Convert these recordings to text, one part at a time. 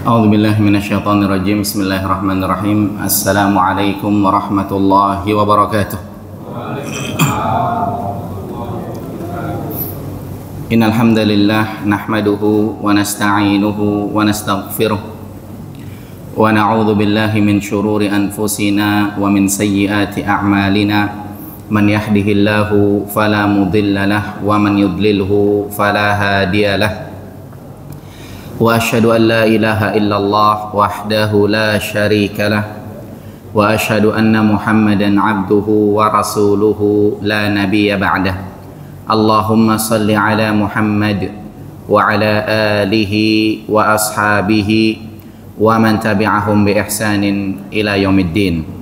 A'udzubillahi minasyaitonirrajim. Bismillahirrahmanirrahim. Assalamualaikum warahmatullahi wabarakatuh. Innal hamdalillah nahmaduhu wa nasta'inuhu wa nastaghfiruh wa na'udzu billahi min shururi anfusina wa min sayyiati a'malina. Man yahdihillahu fala mudilla lahu wa man yudlilhu fala hadiya lahu. Wa asyhadu an la ilaha illallah wahdahu la syarika lah wa asyhadu anna Muhammadan abduhu wa rasuluhu la nabiyya ba'dah. Allahumma salli ala Muhammad wa ala alihi wa ashabihi wa man tabi'ahum bi ihsanin ila yaumiddin.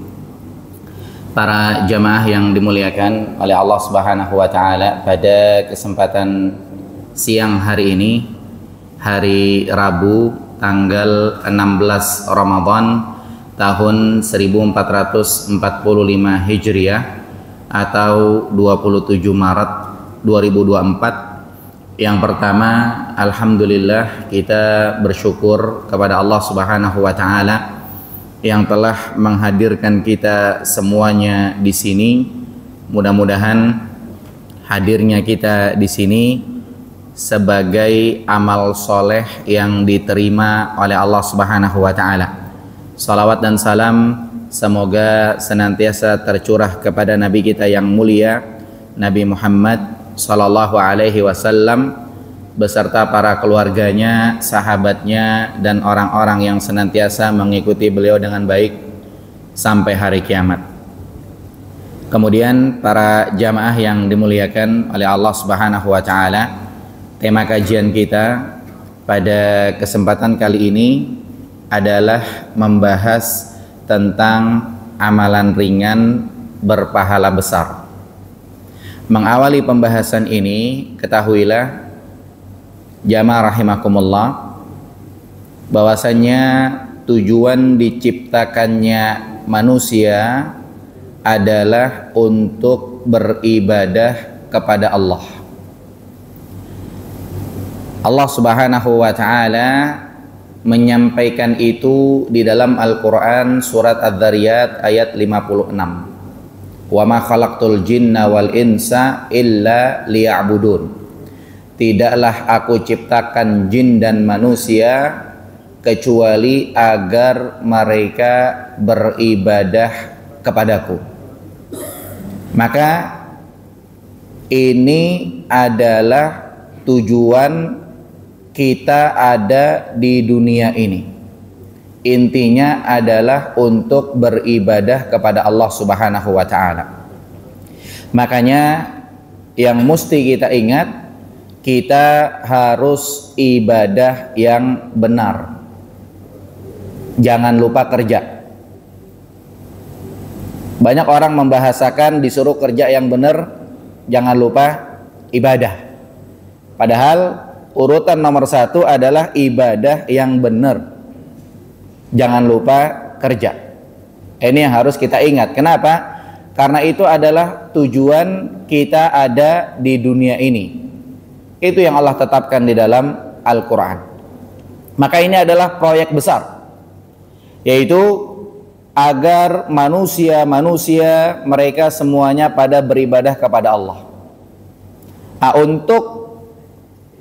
Para jamaah yang dimuliakan oleh Allah Subhanahu wa taala, pada kesempatan siang hari ini, hari Rabu tanggal 16 Ramadan tahun 1445 Hijriah atau 27 Maret 2024. Yang pertama, alhamdulillah kita bersyukur kepada Allah Subhanahu wa taala yang telah menghadirkan kita semuanya di sini. Mudah-mudahan hadirnya kita di sini sebagai amal soleh yang diterima oleh Allah Subhanahu wa ta'ala. Salawat dan salam semoga senantiasa tercurah kepada Nabi kita yang mulia, Nabi Muhammad sallallahu alaihi wasallam, beserta para keluarganya, sahabatnya, dan orang-orang yang senantiasa mengikuti beliau dengan baik sampai hari kiamat. Kemudian para jamaah yang dimuliakan oleh Allah Subhanahu wa ta'ala, tema kajian kita pada kesempatan kali ini adalah membahas tentang amalan ringan berpahala besar. Mengawali pembahasan ini, ketahuilah jamaah rahimakumullah, bahwasannya tujuan diciptakannya manusia adalah untuk beribadah kepada Allah. Allah Subhanahu wa ta'ala menyampaikan itu di dalam Al-Quran surat Adz-Dzariyat ayat 56. Wa ma khalaqtul jinna wal insa illa liya'budun. Tidaklah aku ciptakan jin dan manusia kecuali agar mereka beribadah kepadaku. Maka ini adalah tujuan kita ada di dunia ini. Intinya adalah untuk beribadah kepada Allah Subhanahu wa ta'ala. Makanya yang mesti kita ingat, kita harus ibadah yang benar. Jangan lupa kerja. Banyak orang membahasakan disuruh kerja yang benar, jangan lupa ibadah. Padahal urutan nomor 1 adalah ibadah yang benar. Jangan lupa kerja. Ini yang harus kita ingat. Kenapa? Karena itu adalah tujuan kita ada di dunia ini. Itu yang Allah tetapkan di dalam Al-Quran. Maka ini adalah proyek besar, yaitu agar manusia mereka semuanya pada beribadah kepada Allah. Untuk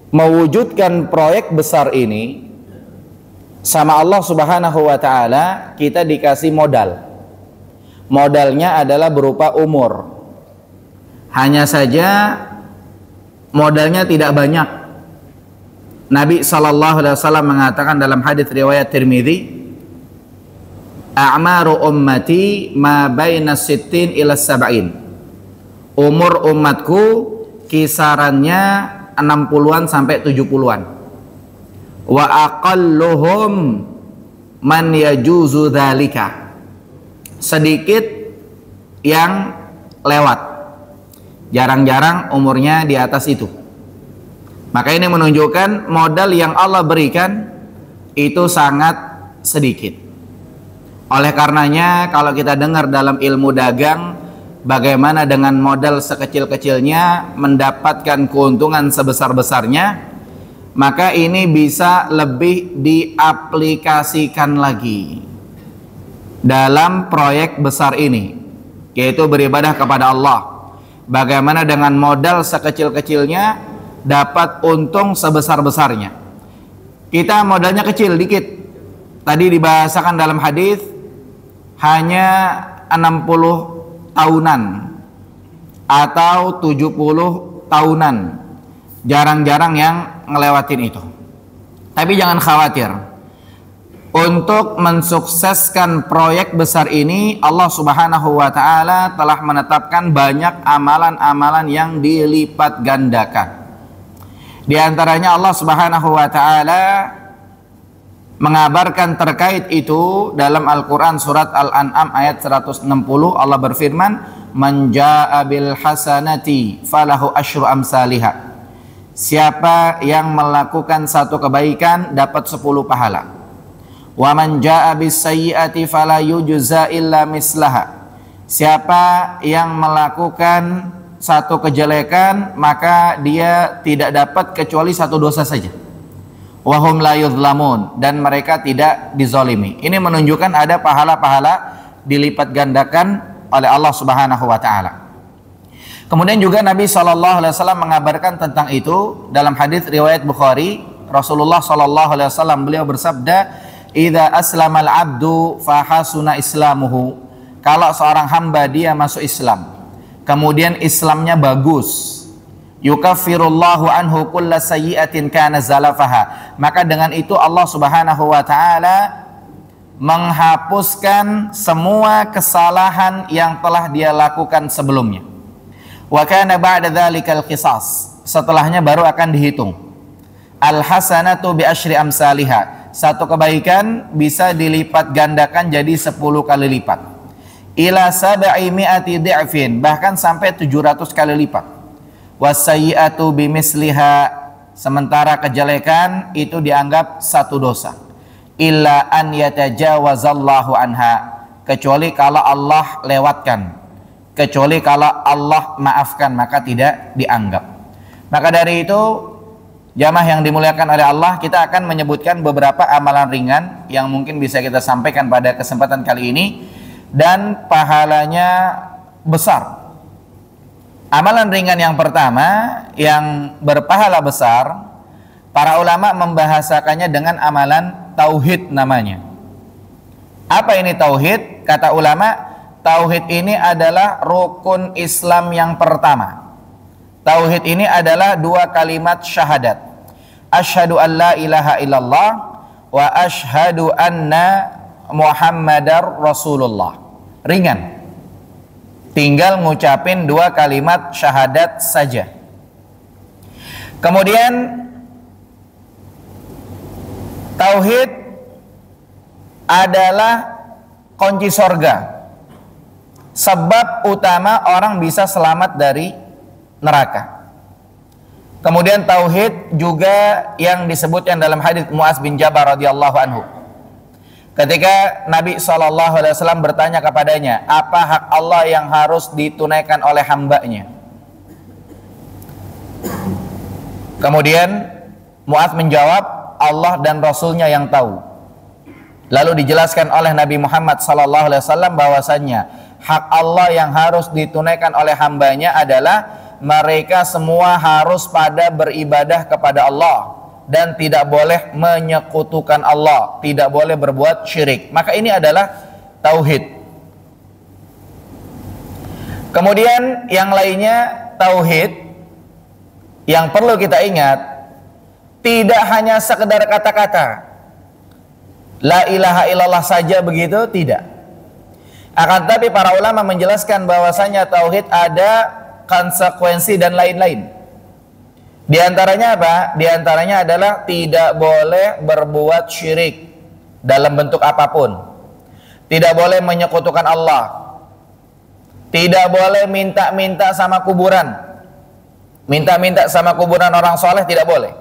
mewujudkan proyek besar ini sama Allah Subhanahu wa ta'ala, kita dikasih modal. Modalnya adalah berupa umur. Hanya saja modalnya tidak banyak. Nabi SAW mengatakan dalam hadis riwayat Tirmidzi, a'maru ummati ma baina sittin ila sab'in. Umur umatku kisarannya 60-an sampai 70-an. Wa aqalluhum man yajuzu dzalika. Sedikit yang lewat. Jarang-jarang umurnya di atas itu. Maka ini menunjukkan modal yang Allah berikan itu sangat sedikit. Oleh karenanya kalau kita dengar dalam ilmu dagang, bagaimana dengan modal sekecil-kecilnya mendapatkan keuntungan sebesar-besarnya, maka ini bisa lebih diaplikasikan lagi dalam proyek besar ini, yaitu beribadah kepada Allah. Bagaimana dengan modal sekecil-kecilnya dapat untung sebesar-besarnya. Kita modalnya kecil dikit. Tadi dibahasakan dalam hadis hanya 60 tahunan atau 70 tahunan. Jarang-jarang yang ngelewatin itu. Tapi jangan khawatir. Untuk mensukseskan proyek besar ini, Allah Subhanahu wa taala telah menetapkan banyak amalan-amalan yang dilipat gandakan. Di antaranya Allah Subhanahu wa taala mengabarkan terkait itu dalam Al-Qur'an surat Al-An'am ayat 160. Allah berfirman, "Man jaa'a bil hasanati falahu asyru amsalihha." Siapa yang melakukan satu kebaikan dapat 10 pahala. Wa man jaa'a bis sayyi'ati fala yujza illa mislaha. Siapa yang melakukan satu kejelekan maka dia tidak dapat kecuali satu dosa saja. Wa hum la yuzlamun, dan mereka tidak dizalimi. Ini menunjukkan ada pahala-pahala dilipat gandakan oleh Allah Subhanahu wa taala. Kemudian juga Nabi SAW mengabarkan tentang itu dalam hadis riwayat Bukhari. Rasulullah SAW beliau bersabda, "Idza aslamal abdu fahasuna islamuhu." Kalau seorang hamba dia masuk Islam, kemudian Islamnya bagus, yukaffirullahu anhu kulla sayyi'atin kana zalafaha, maka dengan itu Allah Subhanahu wa taala menghapuskan semua kesalahan yang telah dia lakukan sebelumnya. Wa kana ba'da dzalikal qisas, setelahnya baru akan dihitung. Al hasanatu bi asyri amsalihha, satu kebaikan bisa dilipat gandakan jadi 10 kali lipat. Ila sab'i mi'ati di'fin, bahkan sampai 700 kali lipat. Wasayyi'atu bimisliha, sementara kejelekan itu dianggap satu dosa. Illa an yatajawazallahu anha, kecuali kalau Allah lewatkan, kecuali kalau Allah maafkan, maka tidak dianggap. Maka dari itu, jamaah yang dimuliakan oleh Allah, kita akan menyebutkan beberapa amalan ringan yang mungkin bisa kita sampaikan pada kesempatan kali ini dan pahalanya besar. Amalan ringan yang pertama yang berpahala besar, para ulama membahasakannya dengan amalan tauhid namanya. Apa ini tauhid? Kata ulama, tauhid ini adalah rukun Islam yang pertama. Tauhid ini adalah 2 kalimat syahadat. Asyhadu an la ilaha illallah wa asyhadu anna Muhammadar Rasulullah. Ringan. Tinggal ngucapin 2 kalimat syahadat saja. Kemudian tauhid adalah kunci sorga. Sebab utama orang bisa selamat dari neraka. Kemudian tauhid juga yang disebutkan dalam hadis Mu'adz bin Jabal radhiyallahu anhu. Ketika Nabi SAW bertanya kepadanya, apa hak Allah yang harus ditunaikan oleh hambanya? Kemudian Mu'adz menjawab, Allah dan Rasulnya yang tahu. Lalu dijelaskan oleh Nabi Muhammad SAW bahwasannya hak Allah yang harus ditunaikan oleh hambanya adalah mereka semua harus pada beribadah kepada Allah dan tidak boleh menyekutukan Allah, tidak boleh berbuat syirik. Maka ini adalah tauhid. Kemudian yang lainnya tauhid yang perlu kita ingat, tidak hanya sekedar kata-kata la ilaha illallah saja begitu, tidak. Akan tetapi para ulama menjelaskan bahwasanya tauhid ada konsekuensi dan lain-lain. Di antaranya apa? Di antaranya adalah tidak boleh berbuat syirik dalam bentuk apapun. Tidak boleh menyekutukan Allah. Tidak boleh minta-minta sama kuburan. Minta-minta sama kuburan orang soleh tidak boleh.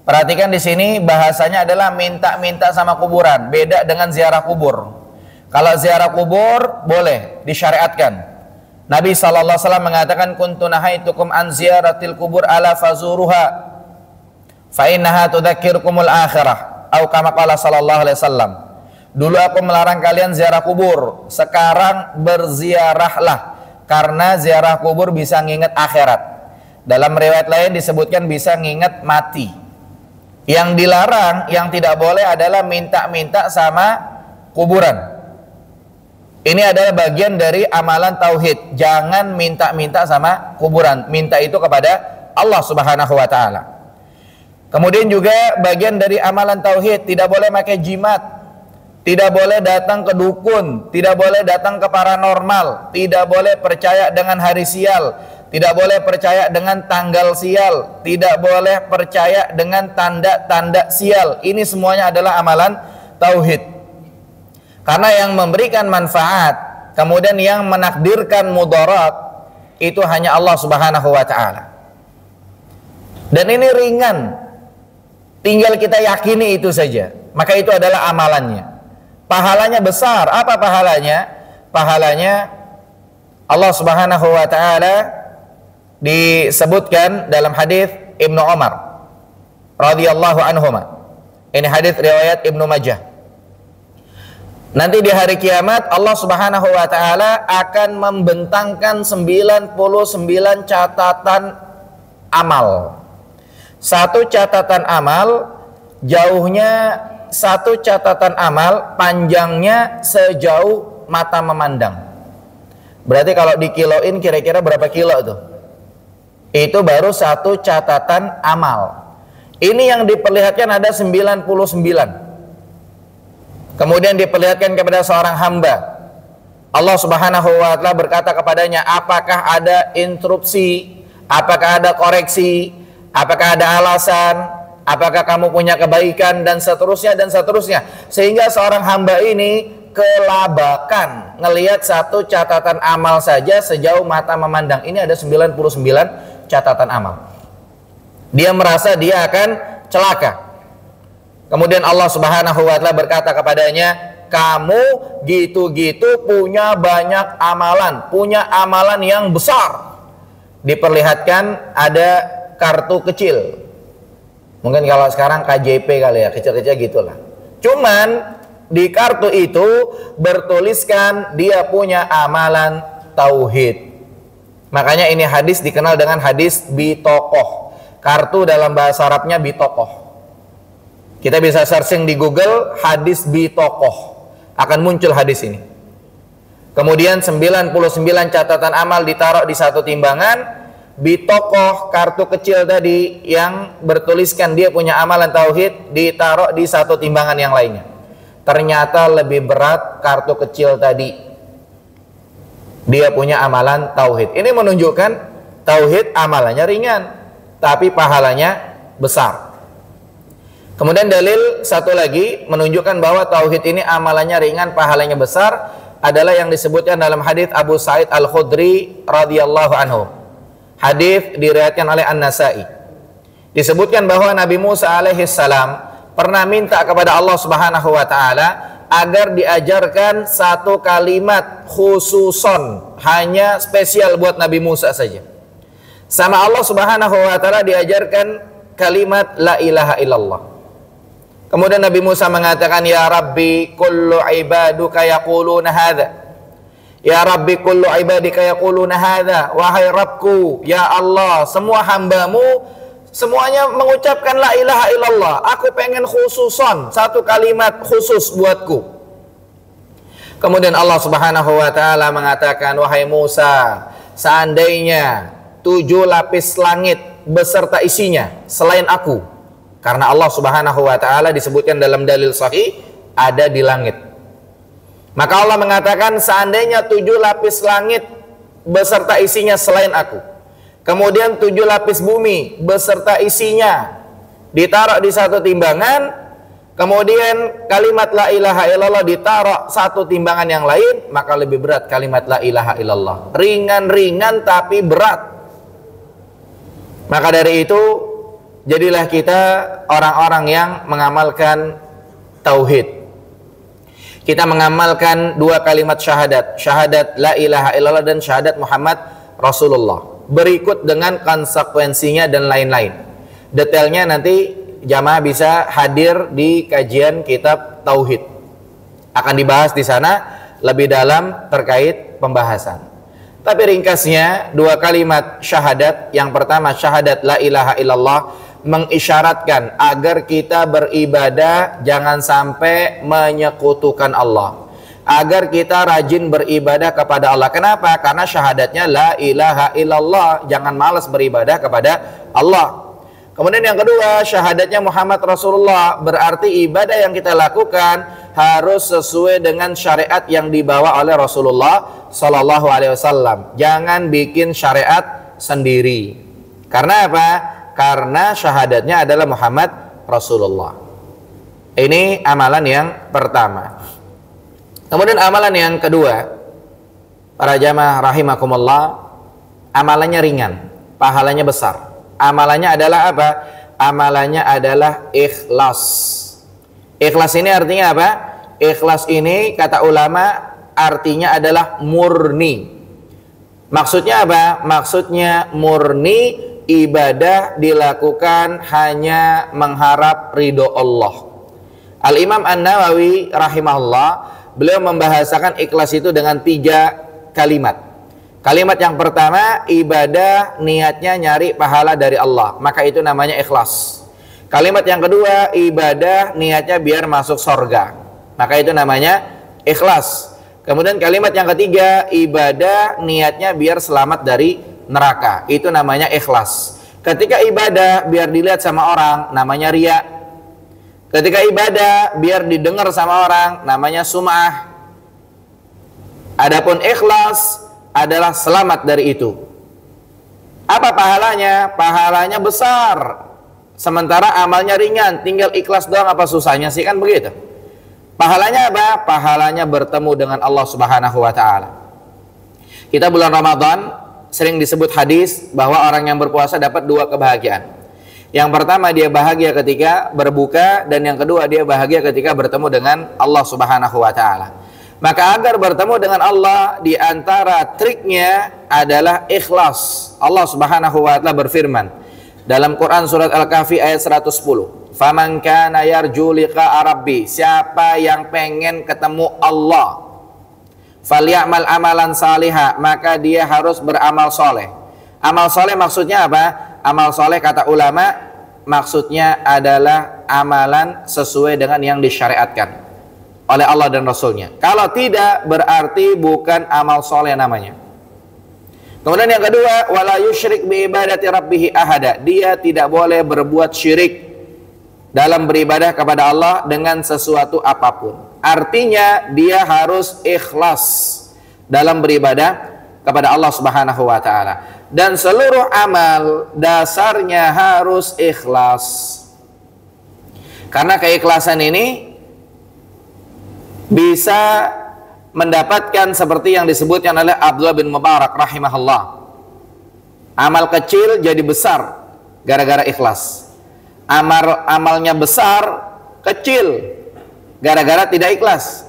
Perhatikan di sini bahasanya adalah minta-minta sama kuburan. Beda dengan ziarah kubur. Kalau ziarah kubur boleh, disyariatkan. Nabi SAW mengatakan, kuntu nahaitukum an ziyaratil kubur ala fazuruha Fa innaha tudzakirukumul akhirah, atau kama qala sallallahu alaihi wasallam. Dulu aku melarang kalian ziarah kubur, sekarang berziarahlah, karena ziarah kubur bisa nginget akhirat. Dalam riwayat lain disebutkan bisa nginget mati. Yang dilarang, yang tidak boleh adalah minta-minta sama kuburan. Ini adalah bagian dari amalan tauhid. Jangan minta-minta sama kuburan. Minta itu kepada Allah Subhanahu wa taala. Kemudian juga bagian dari amalan tauhid, tidak boleh pakai jimat. Tidak boleh datang ke dukun, tidak boleh datang ke paranormal, tidak boleh percaya dengan hari sial, tidak boleh percaya dengan tanggal sial, tidak boleh percaya dengan tanda-tanda sial. Ini semuanya adalah amalan tauhid. Karena yang memberikan manfaat, kemudian yang menakdirkan mudarat, itu hanya Allah Subhanahu wa taala. Dan ini ringan, tinggal kita yakini itu saja. Maka itu adalah amalannya. Pahalanya besar. Apa pahalanya? Pahalanya Allah Subhanahu wa taala disebutkan dalam hadis Ibnu Umar radhiyallahu anhuma. Ini hadis riwayat Ibnu Majah. Nanti di hari kiamat Allah Subhanahu wa taala akan membentangkan 99 catatan amal. Satu catatan amal jauhnya, satu catatan amal panjangnya sejauh mata memandang. Berarti kalau dikiloin kira-kira berapa kilo tuh? Itu baru satu catatan amal. Ini yang diperlihatkan ada 99. Kemudian diperlihatkan kepada seorang hamba. Allah Subhanahu wa taala berkata kepadanya, apakah ada interupsi? Apakah ada koreksi? Apakah ada alasan? Apakah kamu punya kebaikan, dan seterusnya dan seterusnya. Sehingga seorang hamba ini kelabakan ngelihat satu catatan amal saja sejauh mata memandang. Ini ada 99 catatan amal. Dia merasa dia akan celaka. Kemudian Allah Subhanahu wa taala berkata kepadanya, kamu gitu-gitu punya banyak amalan, punya amalan yang besar. Diperlihatkan ada kartu kecil. Mungkin kalau sekarang KJP kali ya, kecil-kecil gitulah. Cuman di kartu itu bertuliskan dia punya amalan tauhid. Makanya ini hadis dikenal dengan hadis bitokoh. Kartu dalam bahasa Arabnya bitokoh. Kita bisa searching di Google hadis bitokoh, akan muncul hadis ini. Kemudian 99 catatan amal ditaruh di satu timbangan. Bitokoh, kartu kecil tadi yang bertuliskan dia punya amalan tauhid, ditaruh di satu timbangan yang lainnya. Ternyata lebih berat kartu kecil tadi. Dia punya amalan tauhid. Ini menunjukkan tauhid amalannya ringan, tapi pahalanya besar. Kemudian dalil satu lagi menunjukkan bahwa tauhid ini amalannya ringan, pahalanya besar, adalah yang disebutkan dalam hadis Abu Sa'id Al-Khudri radhiyallahu anhu. Hadis diriwayatkan oleh An-Nasa'i. Disebutkan bahwa Nabi Musa alaihissalam pernah minta kepada Allah Subhanahu wa taala agar diajarkan satu kalimat khususon, hanya spesial buat Nabi Musa saja. Sama Allah Subhanahu wa taala diajarkan kalimat la ilaha illallah. Kemudian Nabi Musa mengatakan, ya Rabbi kullu ibaduka yaquluna hadza. Ya Rabbi kullu ibadika yaquluna hadza. Wahai Rabbku, ya Allah, semua hambamu semuanya mengucapkan la ilaha illallah. Aku pengen khususon, satu kalimat khusus buatku. Kemudian Allah Subhanahu wa taala mengatakan, wahai Musa, seandainya 7 lapis langit beserta isinya selain aku, karena Allah Subhanahu wa taala disebutkan dalam dalil sahih ada di langit. Maka Allah mengatakan, seandainya 7 lapis langit beserta isinya selain aku, kemudian 7 lapis bumi beserta isinya ditaruh di satu timbangan, kemudian kalimat la ilaha illallah ditaruh satu timbangan yang lain, maka lebih berat kalimat la ilaha illallah. Ringan-ringan tapi berat. Maka dari itu, jadilah kita orang-orang yang mengamalkan tauhid. Kita mengamalkan 2 kalimat syahadat, syahadat la ilaha illallah dan syahadat Muhammad Rasulullah, berikut dengan konsekuensinya dan lain-lain. Detailnya nanti jamaah bisa hadir di kajian kitab Tauhid. Akan dibahas di sana lebih dalam terkait pembahasan. Tapi ringkasnya, dua kalimat syahadat. Yang pertama, syahadat la ilaha illallah, mengisyaratkan agar kita beribadah jangan sampai menyekutukan Allah, agar kita rajin beribadah kepada Allah. Kenapa? Karena syahadatnya la ilaha illallah, jangan malas beribadah kepada Allah. Kemudian yang kedua, syahadatnya Muhammad Rasulullah, berarti ibadah yang kita lakukan harus sesuai dengan syariat yang dibawa oleh Rasulullah Sallallahu Alaihi Wasallam. Jangan bikin syariat sendiri. Karena apa? Karena syahadatnya adalah Muhammad Rasulullah. Ini amalan yang pertama. Kemudian amalan yang kedua, para jamaah rahimakumullah, amalannya ringan, pahalanya besar. Amalannya adalah apa? Amalannya adalah ikhlas. Ikhlas ini artinya apa? Ikhlas ini kata ulama artinya adalah murni. Maksudnya apa? Maksudnya murni, ibadah dilakukan hanya mengharap ridho Allah. Al-Imam An-Nawawi rahimahullah, beliau membahasakan ikhlas itu dengan 3 kalimat. Kalimat yang pertama, ibadah niatnya nyari pahala dari Allah, maka itu namanya ikhlas. Kalimat yang kedua, ibadah niatnya biar masuk surga, maka itu namanya ikhlas. Kemudian kalimat yang ketiga, ibadah niatnya biar selamat dari neraka, itu namanya ikhlas. Ketika ibadah biar dilihat sama orang, namanya riya. Ketika ibadah biar didengar sama orang, namanya sum'ah. Adapun ikhlas adalah selamat dari itu. Apa pahalanya? Pahalanya besar. Sementara amalnya ringan, tinggal ikhlas doang, apa susahnya sih, kan begitu. Pahalanya apa? Pahalanya bertemu dengan Allah Subhanahu wa taala. Kita bulan Ramadan sering disebut hadis bahwa orang yang berpuasa dapat 2 kebahagiaan. Yang pertama, dia bahagia ketika berbuka, dan yang kedua, dia bahagia ketika bertemu dengan Allah Subhanahu wa taala. Maka agar bertemu dengan Allah, di antara triknya adalah ikhlas. Allah Subhanahu wa taala berfirman dalam Quran surat Al-Kahfi ayat 110, "Faman kana yarju liqa'a rabbi", siapa yang pengen ketemu Allah, "falyamal amalan salihah", maka dia harus beramal soleh. Amal soleh maksudnya apa? Amal soleh kata ulama maksudnya adalah amalan sesuai dengan yang disyariatkan oleh Allah dan Rasulnya. Kalau tidak, berarti bukan amal soleh namanya. Kemudian yang kedua, wala yusyrik bi ibadati rabbih ahada, dia tidak boleh berbuat syirik dalam beribadah kepada Allah dengan sesuatu apapun. Artinya dia harus ikhlas dalam beribadah kepada Allah Subhanahu wa taala. Dan seluruh amal dasarnya harus ikhlas. Karena keikhlasan ini bisa mendapatkan seperti yang disebutkan oleh Abdullah bin Mubarak rahimahullah. Amal kecil jadi besar gara-gara ikhlas. Amalnya besar kecil gara-gara tidak ikhlas.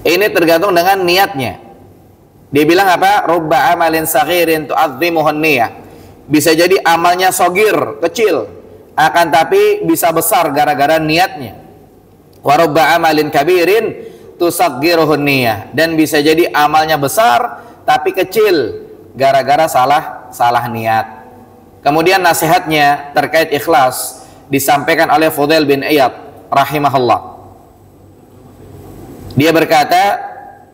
Ini tergantung dengan niatnya. Dia bilang apa? Rubba amalin saghirin tu'azzimuhun niyah. Bisa jadi amalnya sogir, kecil, akan tapi bisa besar gara-gara niatnya. Wa rubba amalin kabirin tusaggiruhun niyah. Dan bisa jadi amalnya besar tapi kecil gara-gara salah niat. Kemudian nasihatnya terkait ikhlas disampaikan oleh Fudail bin Iyad rahimahullah. Dia berkata,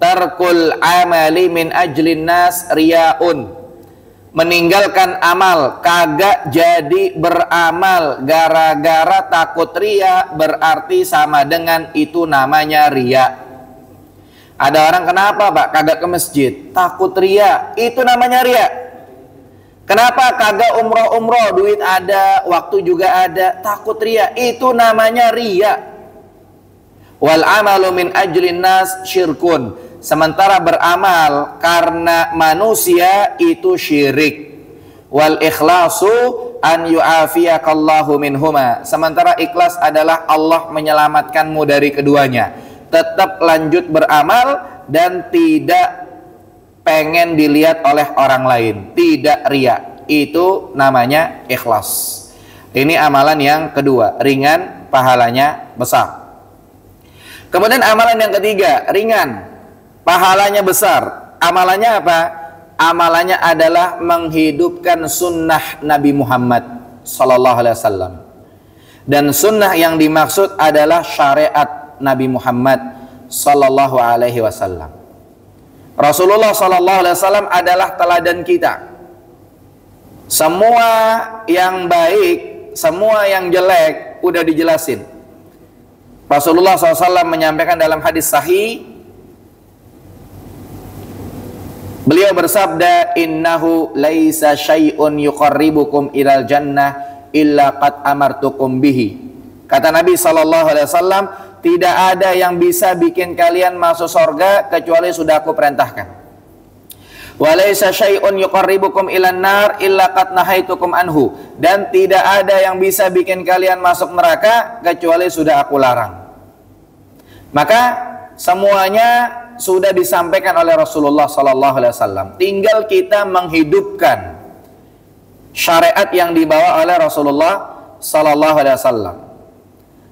tarkul amali min ajlin nas riyaun, meninggalkan amal, kagak jadi beramal gara-gara takut ria, berarti sama dengan itu namanya ria. Ada orang, kenapa Pak kagak ke masjid? Takut ria, itu namanya ria. Kenapa kagak umroh, duit ada, waktu juga ada, takut ria, itu namanya ria. Wal amalu min ajlin nas syirkun, sementara beramal karena manusia itu syirik. Wal ikhlasu an yu'afiyakallahu minhuma, sementara ikhlas adalah Allah menyelamatkanmu dari keduanya. Tetap lanjut beramal dan tidak pengen dilihat oleh orang lain, tidak riya, itu namanya ikhlas. Ini amalan yang kedua, ringan, pahalanya besar. Kemudian amalan yang ketiga, ringan, pahalanya besar. Amalannya apa? Amalannya adalah menghidupkan sunnah Nabi Muhammad sallallahu alaihi wasallam. Dan sunnah yang dimaksud adalah syariat Nabi Muhammad sallallahu alaihi wasallam. Rasulullah sallallahu alaihi wasallam adalah teladan kita. Semua yang baik, semua yang jelek udah dijelasin. Rasulullah SAW menyampaikan dalam hadis sahih, beliau bersabda, innahu laisa syai'un yuqarribukum ilal jannah illa qad amartukum bihi. Kata Nabi SAW, tidak ada yang bisa bikin kalian masuk surga kecuali sudah aku perintahkan. Wa laisa syai'un yuqarribukum ilan nar illa qad nahaitukum anhu. Dan tidak ada yang bisa bikin kalian masuk neraka kecuali sudah aku larang. Maka semuanya sudah disampaikan oleh Rasulullah sallallahu alaihi wasallam. Tinggal kita menghidupkan syariat yang dibawa oleh Rasulullah sallallahu alaihi wasallam.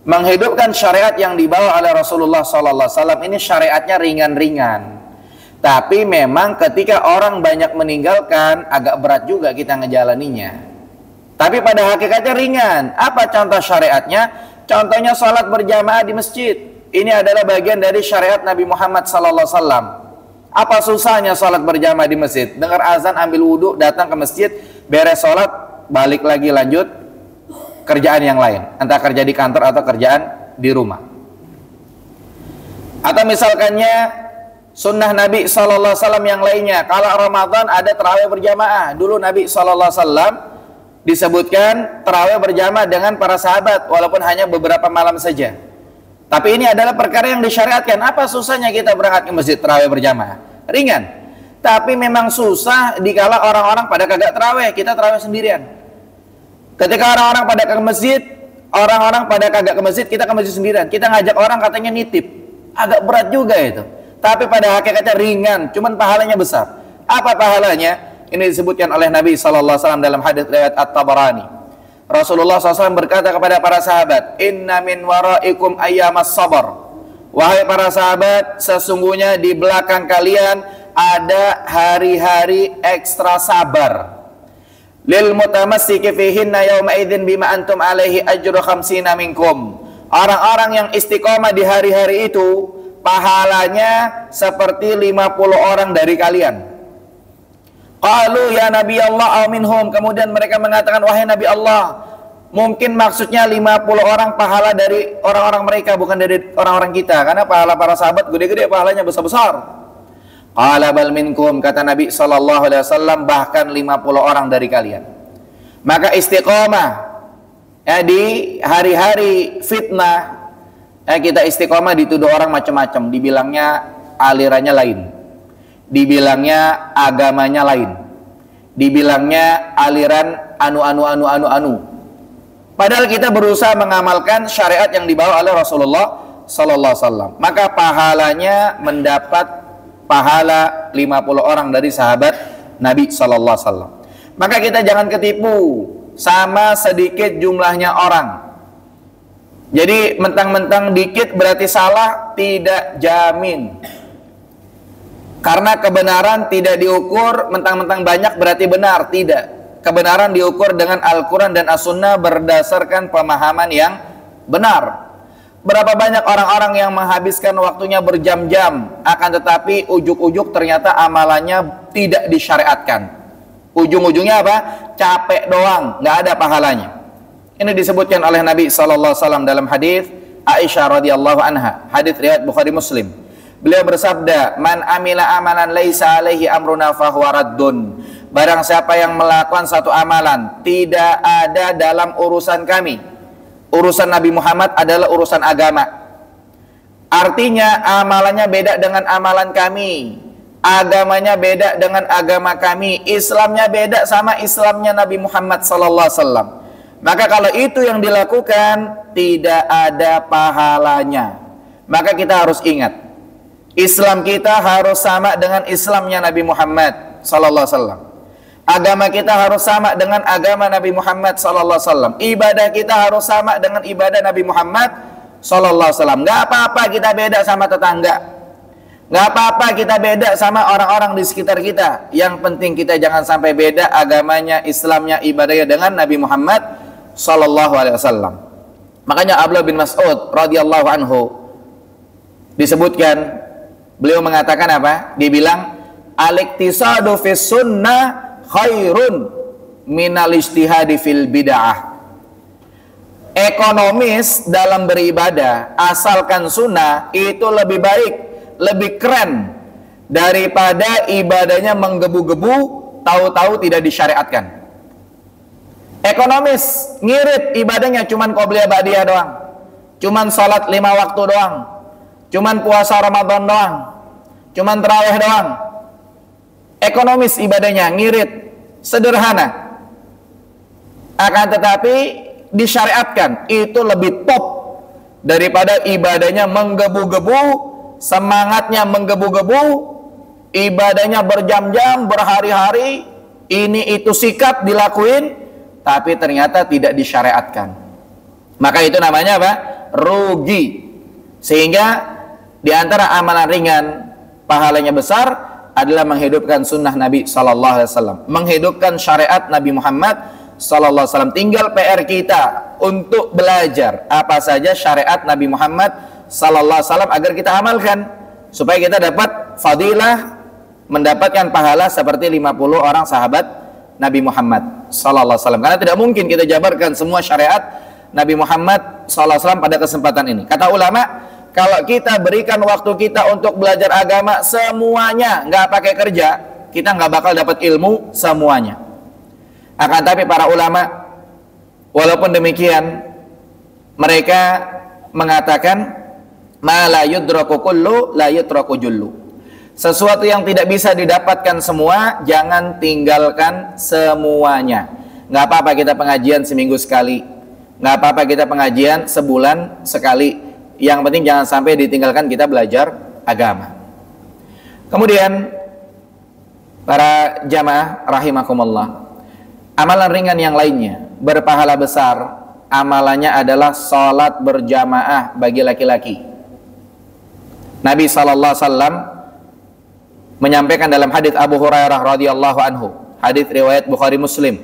Menghidupkan syariat yang dibawa oleh Rasulullah sallallahu alaihi wasallam ini syariatnya ringan-ringan. Tapi memang ketika orang banyak meninggalkan, agak berat juga kita ngejalaninya. Tapi pada hakikatnya ringan. Apa contoh syariatnya? Contohnya salat berjamaah di masjid. Ini adalah bagian dari syariat Nabi Muhammad SAW. Apa susahnya salat berjamaah di masjid? Dengar azan, ambil wudhu, datang ke masjid, beres salat, balik lagi lanjut kerjaan yang lain. Entah kerja di kantor atau kerjaan di rumah. Atau misalkannya sunnah Nabi SAW yang lainnya. Kalau Ramadan ada tarawih berjamaah. Dulu Nabi SAW disebutkan tarawih berjamaah dengan para sahabat, walaupun hanya beberapa malam saja. Tapi ini adalah perkara yang disyariatkan. Apa susahnya kita berangkat ke masjid tarawih berjamaah? Ringan. Tapi memang susah dikala orang-orang pada kagak tarawih, kita tarawih sendirian. Ketika orang-orang pada ke masjid, orang-orang pada kagak ke masjid, kita ke masjid sendirian. Kita ngajak orang katanya nitip. Agak berat juga itu. Tapi pada hakikatnya ringan, cuman pahalanya besar. Apa pahalanya? Ini disebutkan oleh Nabi SAW dalam hadits riwayat At-Tabarani. Rasulullah SAW berkata kepada para sahabat, inna min waraikum ayyamas sabar. Wahai para sahabat, sesungguhnya di belakang kalian ada hari-hari ekstra sabar. Lil mutamassiki fihinna yawma idzin bima antum alaihi ajru khamsina minkum. Orang-orang yang istiqomah di hari-hari itu pahalanya seperti 50 orang dari kalian. Qalu ya Nabi Allah minhum. Kemudian mereka mengatakan, wahai Nabi Allah, mungkin maksudnya 50 orang pahala dari orang-orang mereka, bukan dari orang-orang kita. Karena pahala para sahabat gede-gede, pahalanya besar-besar. Qala bal minkum, kata Nabi SAW, bahkan 50 orang dari kalian. Maka istiqomah di hari-hari fitnah, kita istiqomah dituduh orang macam-macam. Dibilangnya alirannya lain, dibilangnya agamanya lain, dibilangnya aliran anu. Padahal kita berusaha mengamalkan syariat yang dibawa oleh Rasulullah sallallahu alaihi wasallam. Maka pahalanya mendapat pahala 50 orang dari sahabat Nabi sallallahu alaihi wasallam. Maka kita jangan ketipu sama sedikit jumlahnya orang. Jadi mentang-mentang dikit berarti salah, tidak jamin. Karena kebenaran tidak diukur mentang-mentang banyak berarti benar, tidak. Kebenaran diukur dengan Al-Quran dan As-Sunnah berdasarkan pemahaman yang benar. Berapa banyak orang-orang yang menghabiskan waktunya berjam-jam, akan tetapi ujuk-ujuk ternyata amalannya tidak disyariatkan. Ujung-ujungnya apa? Capek doang, nggak ada pahalanya. Ini disebutkan oleh Nabi SAW dalam hadis Aisyah radhiyallahu anha, hadis riwayat Bukhari Muslim. Beliau bersabda, man amila amalan laisa alaihi amruna fahuwa raddun. Barang siapa yang melakukan satu amalan tidak ada dalam urusan kami. Urusan Nabi Muhammad adalah urusan agama. Artinya amalannya beda dengan amalan kami, agamanya beda dengan agama kami, Islamnya beda sama Islamnya Nabi Muhammad SAW. Maka kalau itu yang dilakukan tidak ada pahalanya. Maka kita harus ingat, Islam kita harus sama dengan Islamnya Nabi Muhammad sallallahu alaihi wasallam. Agama kita harus sama dengan agama Nabi Muhammad SAW. Ibadah kita harus sama dengan ibadah Nabi Muhammad SAW. Gak apa-apa kita beda sama tetangga, gak apa-apa kita beda sama orang-orang di sekitar kita. Yang penting kita jangan sampai beda agamanya, Islamnya, ibadahnya dengan Nabi Muhammad SAW. Makanya Abdullah bin Mas'ud radhiyallahu anhu disebutkan, beliau mengatakan apa? Dia bilang, al-iktisadu fis sunnah khairun minal ijtihadi fil bid'ah. Ekonomis dalam beribadah asalkan sunnah itu lebih baik, lebih keren daripada ibadahnya menggebu-gebu tahu-tahu tidak disyariatkan. Ekonomis, ngirit ibadahnya cuman qobliyah ba'diyah doang, cuman salat 5 waktu doang, cuman puasa Ramadan doang, cuman tarawih doang. Ekonomis ibadahnya, ngirit, sederhana. Akan tetapi disyariatkan, itu lebih top daripada ibadahnya menggebu-gebu, semangatnya menggebu-gebu, ibadahnya berjam-jam, berhari-hari, ini itu sikap dilakuin, tapi ternyata tidak disyariatkan. Maka itu namanya apa? Rugi. Sehingga diantara amalan ringan, pahalanya besar, adalah menghidupkan sunnah Nabi SAW, menghidupkan syariat Nabi Muhammad SAW. Tinggal PR kita untuk belajar apa saja syariat Nabi Muhammad SAW agar kita amalkan, supaya kita dapat fadilah, mendapatkan pahala seperti 50 orang sahabat Nabi Muhammad SAW. Karena tidak mungkin kita jabarkan semua syariat Nabi Muhammad SAW pada kesempatan ini. Kata ulama, kalau kita berikan waktu kita untuk belajar agama semuanya, nggak pakai kerja, kita nggak bakal dapat ilmu semuanya. Akan tapi para ulama, walaupun demikian, mereka mengatakan, ma la yudraku kullu la yutraku jullu. Sesuatu yang tidak bisa didapatkan semua, jangan tinggalkan semuanya. Nggak apa-apa kita pengajian seminggu sekali, nggak apa-apa kita pengajian sebulan sekali. Yang penting jangan sampai ditinggalkan kita belajar agama. Kemudian para jamaah rahimakumullah, amalan ringan yang lainnya berpahala besar, amalannya adalah salat berjamaah bagi laki-laki. Nabi SAW menyampaikan dalam hadits Abu Hurairah radhiyallahu anhu, hadits riwayat Bukhari Muslim.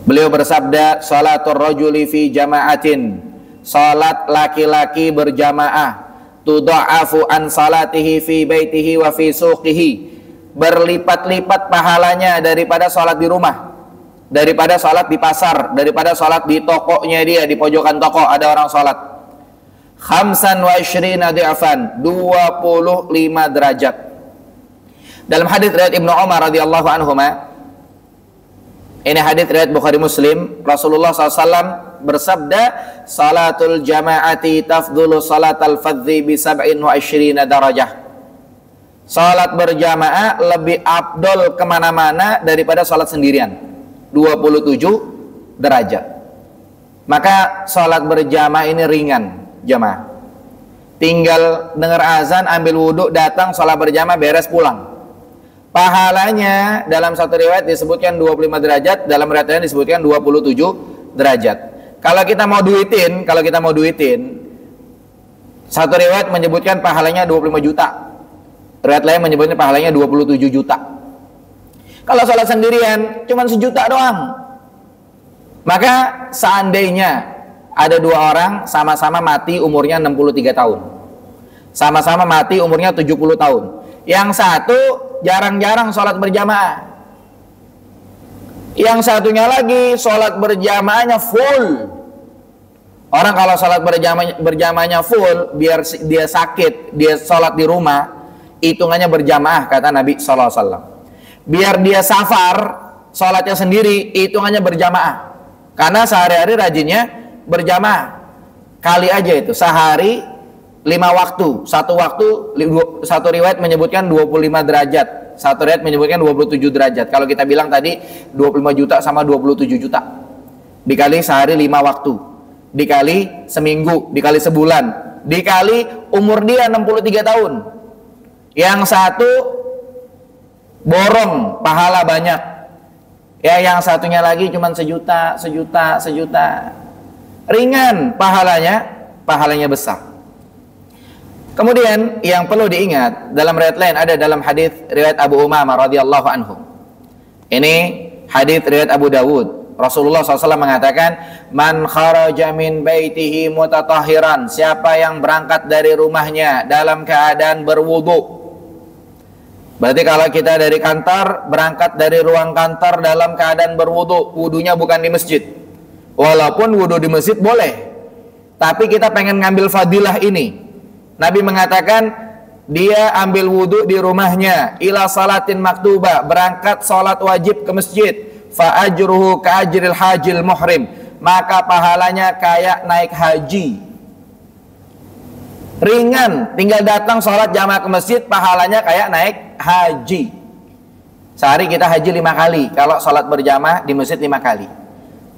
Beliau bersabda, salatul rajuli fi jama'atin, salat laki-laki berjamaah, tudha'afu an salatihi fi baitihi wa fi suqihi, berlipat-lipat pahalanya daripada salat di rumah, daripada salat di pasar, daripada salat di tokonya dia, di pojokan toko ada orang salat. Khamsan wa ishrina di'afan, 25 derajat. Dalam hadits riwayat Ibnu Umar radhiyallahu anhuma, ini hadits riwayat Bukhari Muslim, Rasulullah SAW bersabda, salatul jama'ati tafdhulu salatal fadhi bi 27 darajah. Salat berjamaah lebih afdol kemana-mana daripada salat sendirian, 27 derajat. Maka salat berjamaah ini ringan, jamaah. Tinggal dengar azan, ambil wudhu, datang salat berjamaah, beres, pulang. Pahalanya dalam satu riwayat disebutkan 25 derajat, dalam riwayat lain disebutkan 27 derajat. Kalau kita mau duitin, satu riwayat menyebutkan pahalanya 25 juta. Riwayat lain menyebutkan pahalanya 27 juta. Kalau sholat sendirian cuma 1 juta doang. Maka seandainya ada 2 orang sama-sama mati umurnya 63 tahun, sama-sama mati umurnya 70 tahun, yang satu jarang-jarang sholat berjamaah, yang satunya lagi sholat berjamaahnya full. Orang kalau sholat berjamaahnya full, biar dia sakit, dia sholat di rumah, hitungannya berjamaah, kata Nabi SAW. Biar dia safar, sholatnya sendiri, hitungannya berjamaah. Karena sehari-hari rajinnya berjamaah. Kali aja itu, sehari 5 waktu. Satu riwayat menyebutkan 25 derajat, satu riwayat menyebutkan 27 derajat. Kalau kita bilang tadi 25 juta sama 27 juta, dikali sehari 5 waktu, dikali seminggu, dikali sebulan, dikali umur dia 63 tahun. Yang satu borong pahala banyak. Ya, yang satunya lagi cuma sejuta. Ringan pahalanya besar. Kemudian yang perlu diingat, dalam riwayat lain ada dalam hadis riwayat Abu Umamah radhiyallahu anhu. Ini hadis riwayat Abu Dawud. Rasulullah SAW mengatakan, man kharaja min baitihi mutatahhiran, siapa yang berangkat dari rumahnya dalam keadaan berwudu. Berarti kalau kita dari kantor, berangkat dari ruang kantor dalam keadaan berwudu, wudunya bukan di masjid. Walaupun wudu di masjid boleh, tapi kita pengen ngambil fadilah ini. Nabi mengatakan dia ambil wudu di rumahnya, ila salatin maktubah, berangkat salat wajib ke masjid, fa ajruhu ka ajril hajil muhrim, maka pahalanya kayak naik haji. Ringan, tinggal datang sholat jamaah ke masjid, pahalanya kayak naik haji. Sehari kita haji 5 kali, kalau sholat berjamaah di masjid 5 kali.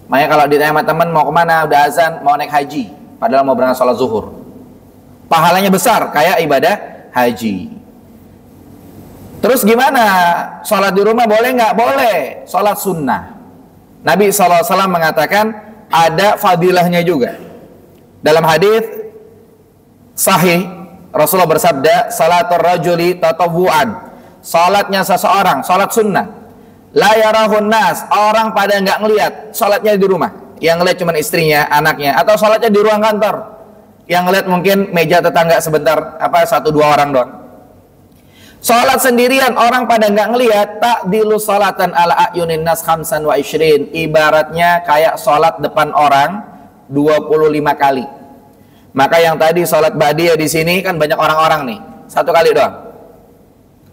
Makanya kalau ditanya sama teman mau kemana, udah azan, mau naik haji, padahal mau berangkat sholat zuhur, pahalanya besar kayak ibadah haji. Terus gimana? Sholat di rumah boleh nggak? Boleh. Sholat sunnah. Nabi SAW mengatakan ada fadilahnya juga. Dalam hadis sahih, Rasulullah bersabda, salatul rajuli tatawwu'an, salatnya seseorang, salat sunnah, la yarahun nas, orang pada nggak ngelihat salatnya di rumah, yang ngelihat cuma istrinya, anaknya, atau salatnya di ruang kantor, yang ngelihat mungkin meja tetangga sebentar, 1-2 orang doang. Salat sendirian, orang pada nggak ngelihat, ta'dilu salatan ala ayunin nas khamsan wa ishrin, ibaratnya kayak salat depan orang 25 kali. Maka yang tadi salat ba'diyah di sini kan banyak orang-orang nih, 1 kali doang.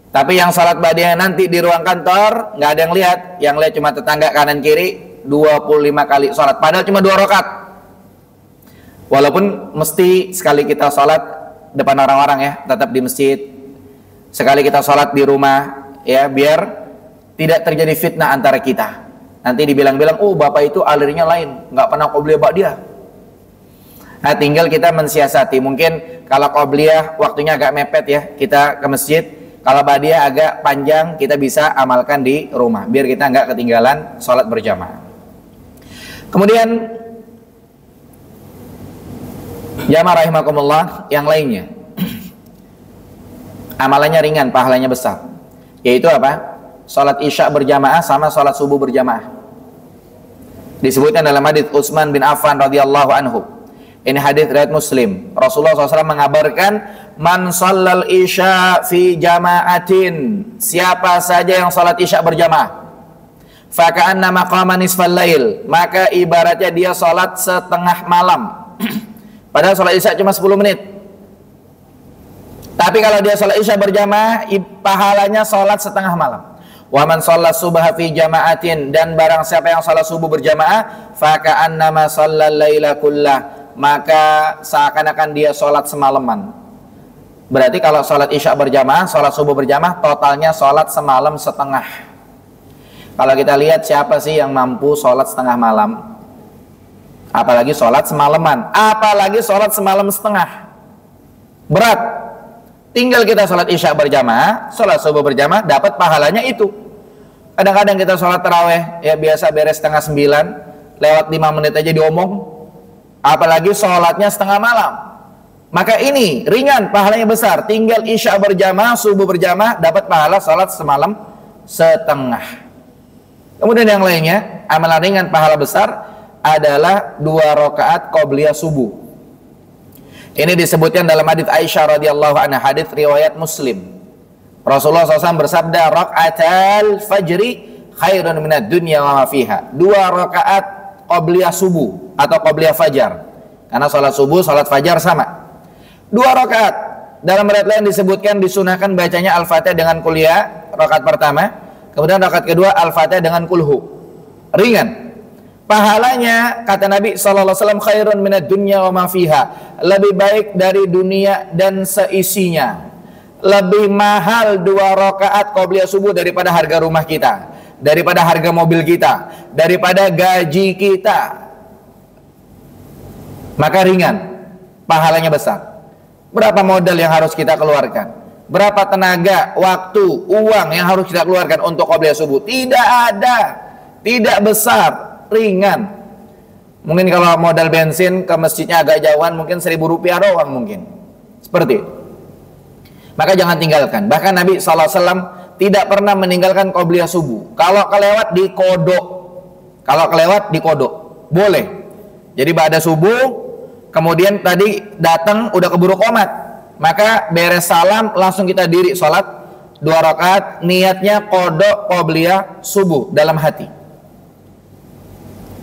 Tapi yang salat ba'diyah nanti di ruang kantor nggak ada yang lihat cuma tetangga kanan kiri, 25 kali salat. Padahal cuma 2 rakaat. Walaupun mesti sekali kita salat depan orang-orang ya, tetap di masjid. Sekali kita salat di rumah ya, biar tidak terjadi fitnah antara kita. Nanti dibilang-bilang, oh bapak itu alirnya lain, nggak pernah qobliyah ba'diyah. Nah, tinggal kita mensiasati. Mungkin kalau qobliyah waktunya agak mepet ya, kita ke masjid. Kalau ba'diyah agak panjang, kita bisa amalkan di rumah, biar kita nggak ketinggalan sholat berjamaah. Kemudian jamaah rahimakumullah, yang lainnya amalannya ringan, pahalanya besar, yaitu apa? Sholat isya berjamaah sama sholat subuh berjamaah. Disebutkan dalam hadits Utsman bin Affan radhiyallahu anhu. Ini hadits riwayat Muslim. Rasulullah SAW mengabarkan, man shallal isya fi jama'atin, siapa saja yang sholat isya berjamaah, fa ka'anna maqama nisfal lail, maka ibaratnya dia sholat setengah malam. Padahal sholat isya cuma 10 menit. Tapi kalau dia sholat isya berjamaah, pahalanya sholat setengah malam. Wa man shalla subha fi jama'atin, dan barang siapa yang sholat subuh berjamaah, fa ka'annama shallal laila kullah, maka seakan-akan dia sholat semalaman. Berarti kalau sholat isya berjamaah, sholat subuh berjamaah, totalnya sholat semalam setengah. Kalau kita lihat siapa sih yang mampu sholat setengah malam, apalagi sholat semalaman, apalagi sholat semalam setengah, berat. Tinggal kita sholat isya berjamaah, sholat subuh berjamaah, dapat pahalanya itu. Kadang-kadang kita sholat taraweh ya biasa beres setengah 9, lewat 5 menit aja diomong, apalagi sholatnya setengah malam. Maka ini ringan, pahalanya besar. Tinggal isya berjamaah, subuh berjamaah, dapat pahala sholat semalam setengah. Kemudian yang lainnya, amalan ringan pahala besar adalah 2 rakaat qobliyah subuh. Ini disebutkan dalam hadits Aisyah radhiyallahu anha, hadits riwayat Muslim. Rasulullah SAW bersabda, rakaatal fajri khairun minad dunya wa ma fiha. 2 rakaat qobliyah subuh atau qobliyah fajar, karena sholat subuh, sholat fajar sama. 2 rakaat. Dalam riwayat lain disebutkan disunahkan bacanya Al-Fatihah dengan kuliah rakaat pertama, kemudian rakaat kedua Al-Fatihah dengan kulhu. Ringan. Pahalanya kata Nabi SAW, khairun minad dunya wa ma fiha, lebih baik dari dunia dan seisinya. Lebih mahal 2 rakaat qobliyah subuh daripada harga rumah kita, daripada harga mobil kita, daripada gaji kita. Maka ringan, pahalanya besar. Berapa modal yang harus kita keluarkan? berapa tenaga, waktu, uang yang harus kita keluarkan untuk qobliyah subuh? Tidak ada, tidak besar, ringan. Mungkin kalau modal bensin ke masjidnya agak jauhan, mungkin 1.000 rupiah doang mungkin. Seperti itu. Maka jangan tinggalkan. Bahkan Nabi SAW tidak pernah meninggalkan qobliyah subuh. Kalau kelewat dikodok, boleh. Jadi ba'da subuh, kemudian tadi datang udah keburu qomat, maka beres salam langsung kita diri sholat 2 rakaat, niatnya kodok qobliyah subuh dalam hati,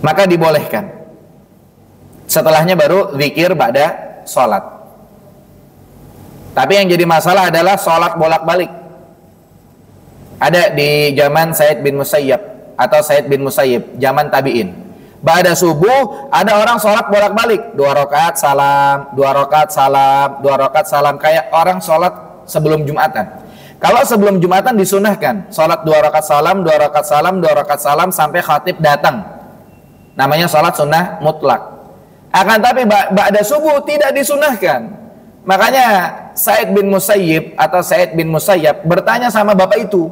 maka dibolehkan. Setelahnya baru zikir ba'da sholat. Tapi yang jadi masalah adalah sholat bolak-balik. Ada di zaman Said bin Musayyab atau Said bin Musayyib, zaman tabi'in. Ba'da subuh ada orang sholat bolak-balik, 2 rakaat salam, 2 rakaat salam, 2 rakaat salam, kayak orang sholat sebelum Jumatan. Kalau sebelum Jumatan disunahkan sholat 2 rakaat salam, 2 rakaat salam, 2 rakaat salam sampai khatib datang. Namanya sholat sunnah mutlak. Akan tapi ba'da subuh tidak disunahkan. Makanya Said bin Musayyib atau Said bin Musayyab bertanya sama bapak itu,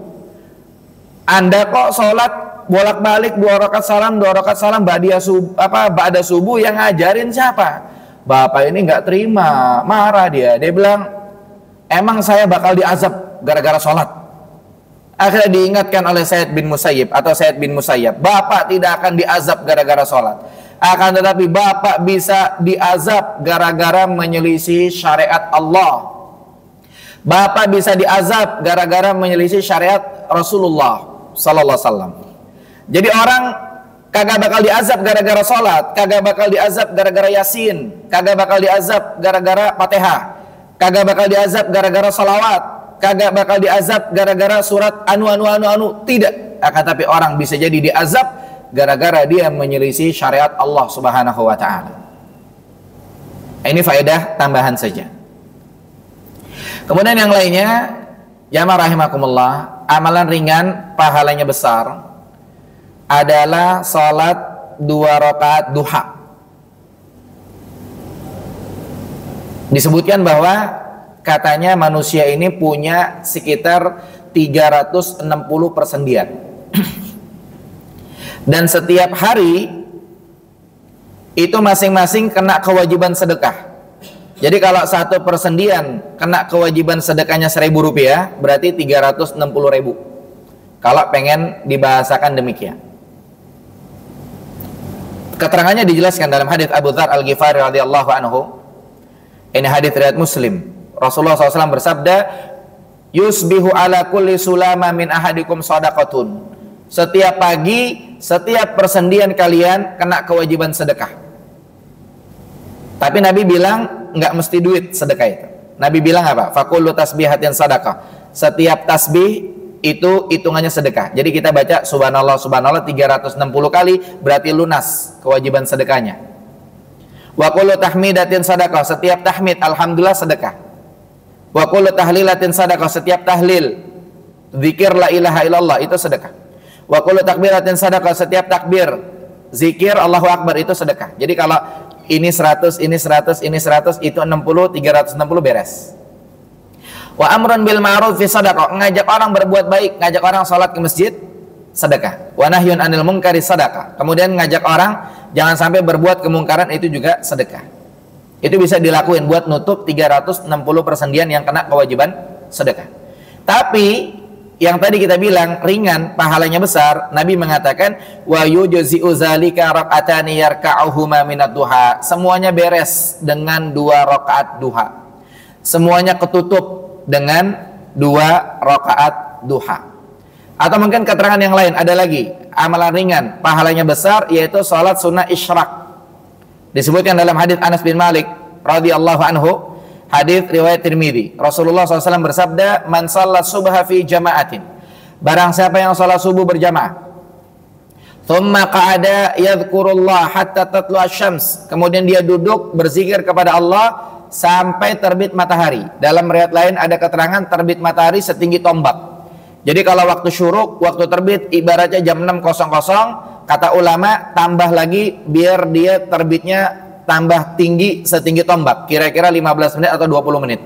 Anda kok sholat bolak-balik 2 rakaat salam ba'da subuh, yang ngajarin siapa? Bapak ini nggak terima, marah dia bilang, emang saya bakal diazab gara-gara sholat? Akhirnya diingatkan oleh Said bin Musayyib atau Said bin Musayyab, bapak tidak akan diazab gara-gara sholat, akan tetapi bapak bisa diazab gara-gara menyelisih syariat Allah. Bapak bisa diazab gara-gara menyelisih syariat Rasulullah sallallahu alaihi wasallam. Jadi orang kagak bakal diazab gara-gara sholat, kagak bakal diazab gara-gara yasin, kagak bakal diazab gara-gara fatihah, kagak bakal diazab gara-gara salawat, kagak bakal diazab gara-gara surat anu. Tidak. Akan tapi orang bisa jadi diazab gara-gara dia menyelisih syariat Allah Subhanahu wa taala. Ini faedah tambahan saja. Kemudian yang lainnya, jamaah rahimakumullah, amalan ringan pahalanya besar adalah sholat 2 rakaat duha. Disebutkan bahwa katanya manusia ini punya sekitar 360 persendian. Dan setiap hari itu masing-masing kena kewajiban sedekah. Jadi kalau satu persendian kena kewajiban sedekahnya 1.000 rupiah, berarti 360.000. Kalau pengen dibahasakan demikian. Keterangannya dijelaskan dalam hadits Abu Dzar Al-Ghifari radhiyallahu anhu. Ini hadits riwayat Muslim. Rasulullah SAW bersabda, "Yusbihu ala kulli sulama min ahadikum shadaqatun." Setiap pagi, setiap persendian kalian kena kewajiban sedekah. Tapi Nabi bilang nggak mesti duit sedekah itu. Nabi bilang apa? Fakullu tasbihatin sadaqah. Setiap tasbih itu hitungannya sedekah. Jadi kita baca subhanallah subhanallah 360 kali, berarti lunas kewajiban sedekahnya. Wa kullu tahmidatin sadaqah, setiap tahmid alhamdulillah sedekah. Wa kullu tahlilatin sadaqah, setiap tahlil zikir la ilaha illallah itu sedekah. Wa kullu takbiratin sadaqah, setiap takbir zikir Allahu akbar itu sedekah. Jadi kalau ini 100, ini 100, ini 100, itu 60, 360 beres. Wa amrun bil ma'ruf fi sadaqah, ngajak orang berbuat baik, ngajak orang sholat ke masjid, sedekah. Wa nahyun anil munkari sadaqah, kemudian ngajak orang jangan sampai berbuat kemungkaran, itu juga sedekah. Itu bisa dilakuin buat nutup 360 persendian yang kena kewajiban sedekah. Tapi yang tadi kita bilang ringan pahalanya besar, Nabi mengatakan wa yujzi'u zalika rak'atani yarka'uhuma minad duha. Semuanya beres dengan 2 rakaat duha. Semuanya ketutup dengan 2 rakaat duha. Atau mungkin keterangan yang lain ada lagi, amalan ringan pahalanya besar, yaitu salat sunnah isyraq. Disebutkan dalam hadis Anas bin Malik radhiyallahu anhu, hadis riwayat Tirmidzi. Rasulullah SAW bersabda, "Man shalla subha fi jama'atin." Barang siapa yang salat subuh berjamaah, thumma qa'ada yadhkurullah hatta tatlu'a syams, kemudian dia duduk berzikir kepada Allah sampai terbit matahari. Dalam riwayat lain ada keterangan terbit matahari setinggi tombak. Jadi kalau waktu syuruk, waktu terbit ibaratnya jam 6.00, kata ulama tambah lagi biar dia terbitnya tambah tinggi setinggi tombak, kira-kira 15 menit atau 20 menit.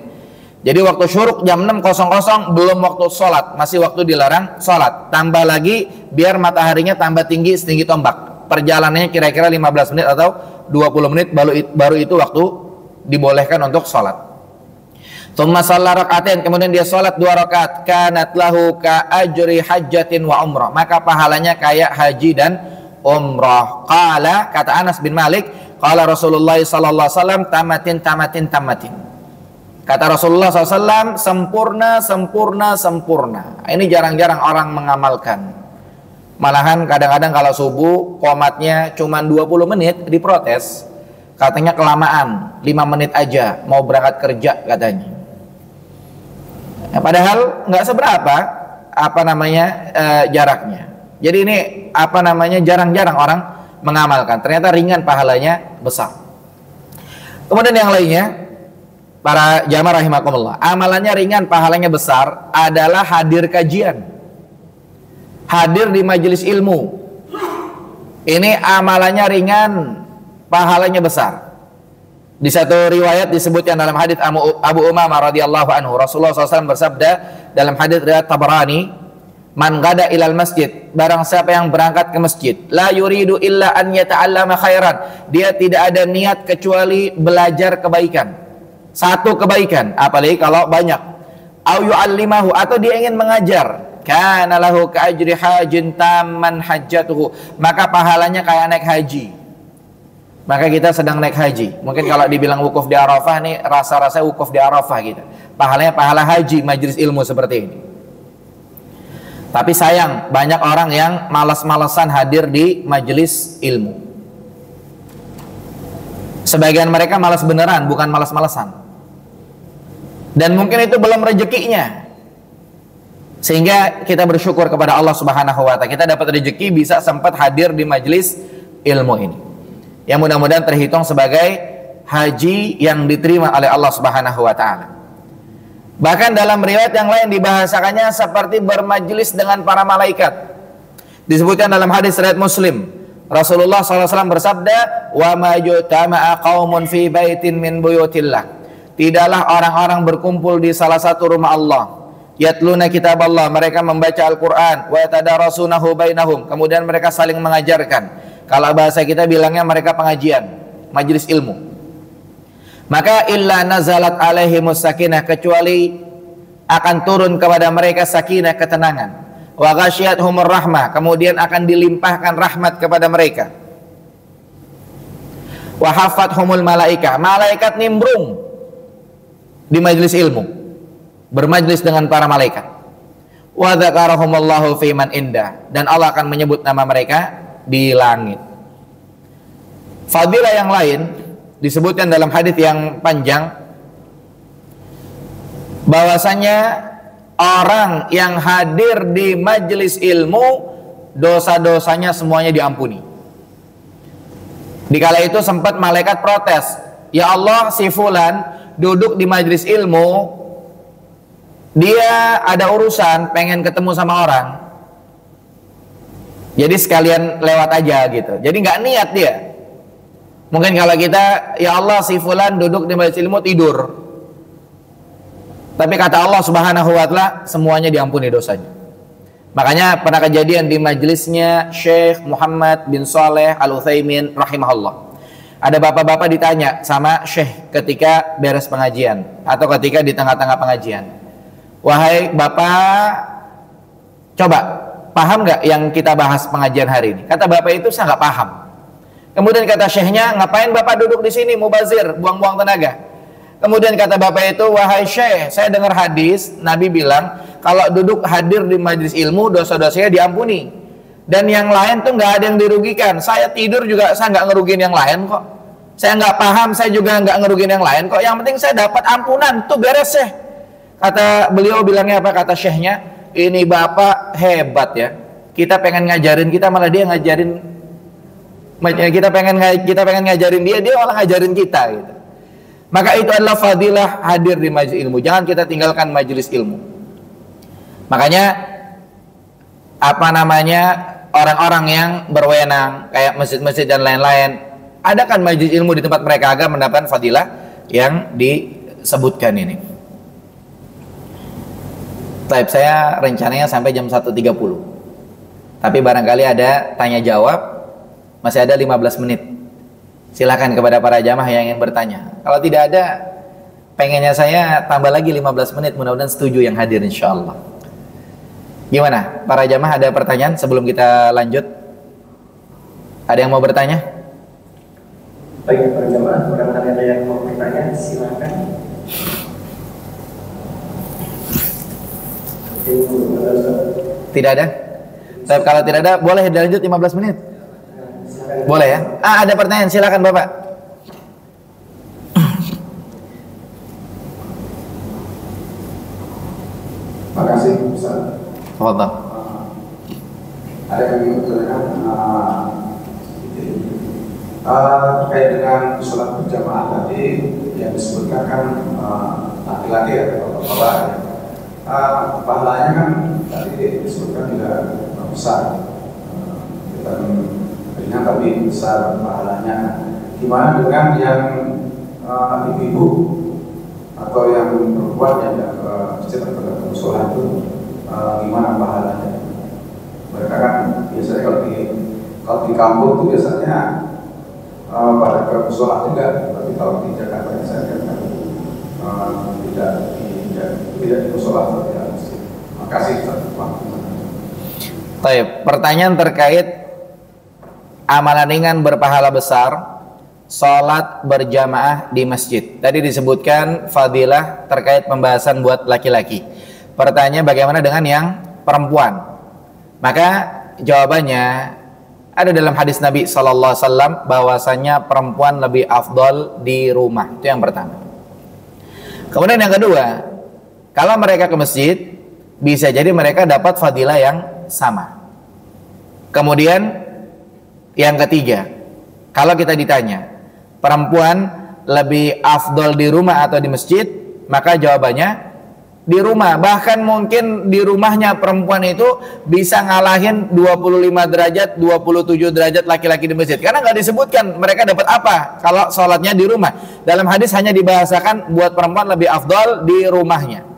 Jadi waktu syuruk jam 6.00 belum waktu sholat, masih waktu dilarang sholat. Tambah lagi biar mataharinya tambah tinggi setinggi tombak. Perjalanannya kira-kira 15 menit atau 20 menit, baru itu waktu dibolehkan untuk sholat. Tsumma shalla rakaatain, kemudian dia sholat 2 rakaat. Kanat lahu ka ajri hajjatin wa umrah, maka pahalanya kayak haji dan umrah. Qala, kata Anas bin Malik, qala Rasulullah sallallahu alaihi wasallam, tamatin tamatin tamatin. Kata Rasulullah SAW, sempurna, sempurna, sempurna. Ini jarang-jarang orang mengamalkan. Malahan kadang-kadang kalau subuh komatnya cuma 20 menit diprotes. Katanya kelamaan, 5 menit aja mau berangkat kerja katanya. Ya, padahal nggak seberapa jaraknya. Jadi ini jarang-jarang orang mengamalkan. Ternyata ringan pahalanya besar. Kemudian yang lainnya, para jamaah rahimakumullah, amalannya ringan, pahalanya besar adalah hadir kajian, hadir di majelis ilmu. Ini amalannya ringan, pahalanya besar. Di satu riwayat disebutkan dalam hadits Abu Umamah radhiyallahu anhu, Rasulullah SAW bersabda dalam hadits riwayat Tabarani, man gada ilal masjid, barang siapa yang berangkat ke masjid, la yuridu illa an yata'allama khairan, dia tidak ada niat kecuali belajar kebaikan, satu kebaikan, apalagi kalau banyak, au yu'allimahu, atau dia ingin mengajar, kana lahu ka ajri hajin tamman hajjatuhu, maka pahalanya kayak naik haji. Maka kita sedang naik haji. Mungkin kalau dibilang wukuf di Arafah nih, rasa-rasa wukuf di Arafah gitu. Pahalanya pahala haji majelis ilmu seperti ini. Tapi sayang, banyak orang yang malas-malasan hadir di majelis ilmu. Sebagian mereka malas beneran, bukan malas-malasan. Dan mungkin itu belum rezekinya. Sehingga kita bersyukur kepada Allah Subhanahu wa taala, kita dapat rezeki bisa sempat hadir di majelis ilmu ini. Yang mudah-mudahan terhitung sebagai haji yang diterima oleh Allah Subhanahu wa taala. Bahkan dalam riwayat yang lain dibahasakannya seperti bermajlis dengan para malaikat. Disebutkan dalam hadis riwayat Muslim, Rasulullah SAW bersabda, wa ma yutama'a qaumun fi baitin min buyutillah, tidaklah orang-orang berkumpul di salah satu rumah Allah, yatluna kitab Allah, mereka membaca Al-Quran, wa yatadarasunahu bainahum, kemudian mereka saling mengajarkan. Kalau bahasa kita bilangnya mereka pengajian, majelis ilmu. Maka illa nazalat alaihimus sakinah, kecuali akan turun kepada mereka sakinah, ketenangan. Wa ghasyiyatuhumur rahmah, kemudian akan dilimpahkan rahmat kepada mereka. Wa hafathumul malaikah, malaikat nimbrung di majelis ilmu, bermajlis dengan para malaikat. Wa dzakarahumullahu fi man indah, dan Allah akan menyebut nama mereka di langit. Fadilah yang lain disebutkan dalam hadis yang panjang, bahwasanya orang yang hadir di majelis ilmu, dosa-dosanya semuanya diampuni. Dikala itu sempat malaikat protes, ya Allah, si fulan duduk di majelis ilmu, dia ada urusan pengen ketemu sama orang, jadi sekalian lewat aja gitu. Jadi nggak niat dia. Mungkin kalau kita, ya Allah, si fulan duduk di majelis ilmu tidur, tapi kata Allah Subhanahu wa taala semuanya diampuni dosanya. Makanya pernah kejadian di majelisnya Syekh Muhammad bin Shalih Al-Utsaimin rahimahullah. Ada bapak-bapak ditanya sama Syekh ketika beres pengajian atau ketika di tengah-tengah pengajian, wahai bapak, coba paham nggak yang kita bahas pengajian hari ini? Kata bapak itu, saya nggak paham. Kemudian kata syekhnya, ngapain bapak duduk di sini mubazir, buang-buang tenaga? Kemudian kata bapak itu, wahai syekh, saya dengar hadis Nabi bilang kalau duduk hadir di majelis ilmu, dosa-dosanya diampuni, dan yang lain tuh nggak ada yang dirugikan. Saya tidur juga saya nggak ngerugiin yang lain kok. Saya nggak paham, saya juga nggak ngerugiin yang lain kok. Yang penting saya dapat ampunan, tuh beres syekh. Kata beliau bilangnya apa? Kata syekhnya, ini bapak hebat ya. Kita pengen ngajarin kita, malah dia ngajarin. Kita pengen ngajarin dia malah ngajarin kita gitu. Maka itu adalah fadilah hadir di majelis ilmu. Jangan kita tinggalkan majelis ilmu. Makanya orang-orang yang berwenang kayak masjid-masjid dan lain-lain, adakan majelis ilmu di tempat mereka agar mendapatkan fadilah yang disebutkan ini. Baik, saya rencananya sampai jam 1.30. Tapi barangkali ada tanya jawab, masih ada 15 menit. Silakan kepada para jamaah yang ingin bertanya. Kalau tidak ada, pengennya saya tambah lagi 15 menit, mudah-mudahan setuju yang hadir insyaallah. Gimana? Para jamaah ada pertanyaan sebelum kita lanjut? Ada yang mau bertanya? Baik, para jamaah, barangkali ada yang mau bertanya, silakan. Tidak ada? Tapi kalau tidak ada, boleh dilanjut 15 menit? Boleh ya? Ada pertanyaan, silakan Bapak. Makasih Ustaz. Fadhal. Ada yang bertanyakan terkait dengan sholat berjamaah tadi yang disebutkan kan laki-laki atau bapak ya. Pahalanya kan tadi disebutkan tidak besar, ringan tapi besar pahalanya. Gimana dengan yang ibu-ibu atau yang perempuan yang ke masjid atau ke musola itu, gimana pahalanya? Mereka kan biasanya kalau di kampung itu biasanya pada ke musola juga, tapi kalau di Jakarta saya kan tidak di musola atau tidak masjid. Makasih Ustaz. Baik, pertanyaan terkait amalan ringan berpahala besar, sholat berjamaah di masjid. Tadi disebutkan fadilah terkait pembahasan buat laki-laki. Pertanyaannya bagaimana dengan yang perempuan? Maka jawabannya ada dalam hadis Nabi SAW bahwasanya perempuan lebih afdol di rumah. Itu yang pertama. Kemudian yang kedua, kalau mereka ke masjid, bisa jadi mereka dapat fadilah yang sama. Kemudian yang ketiga, kalau kita ditanya perempuan lebih afdol di rumah atau di masjid, maka jawabannya di rumah. Bahkan mungkin di rumahnya perempuan itu bisa ngalahin 25 derajat, 27 derajat laki-laki di masjid. Karena nggak disebutkan mereka dapat apa kalau sholatnya di rumah. Dalam hadis hanya dibahasakan buat perempuan lebih afdol di rumahnya.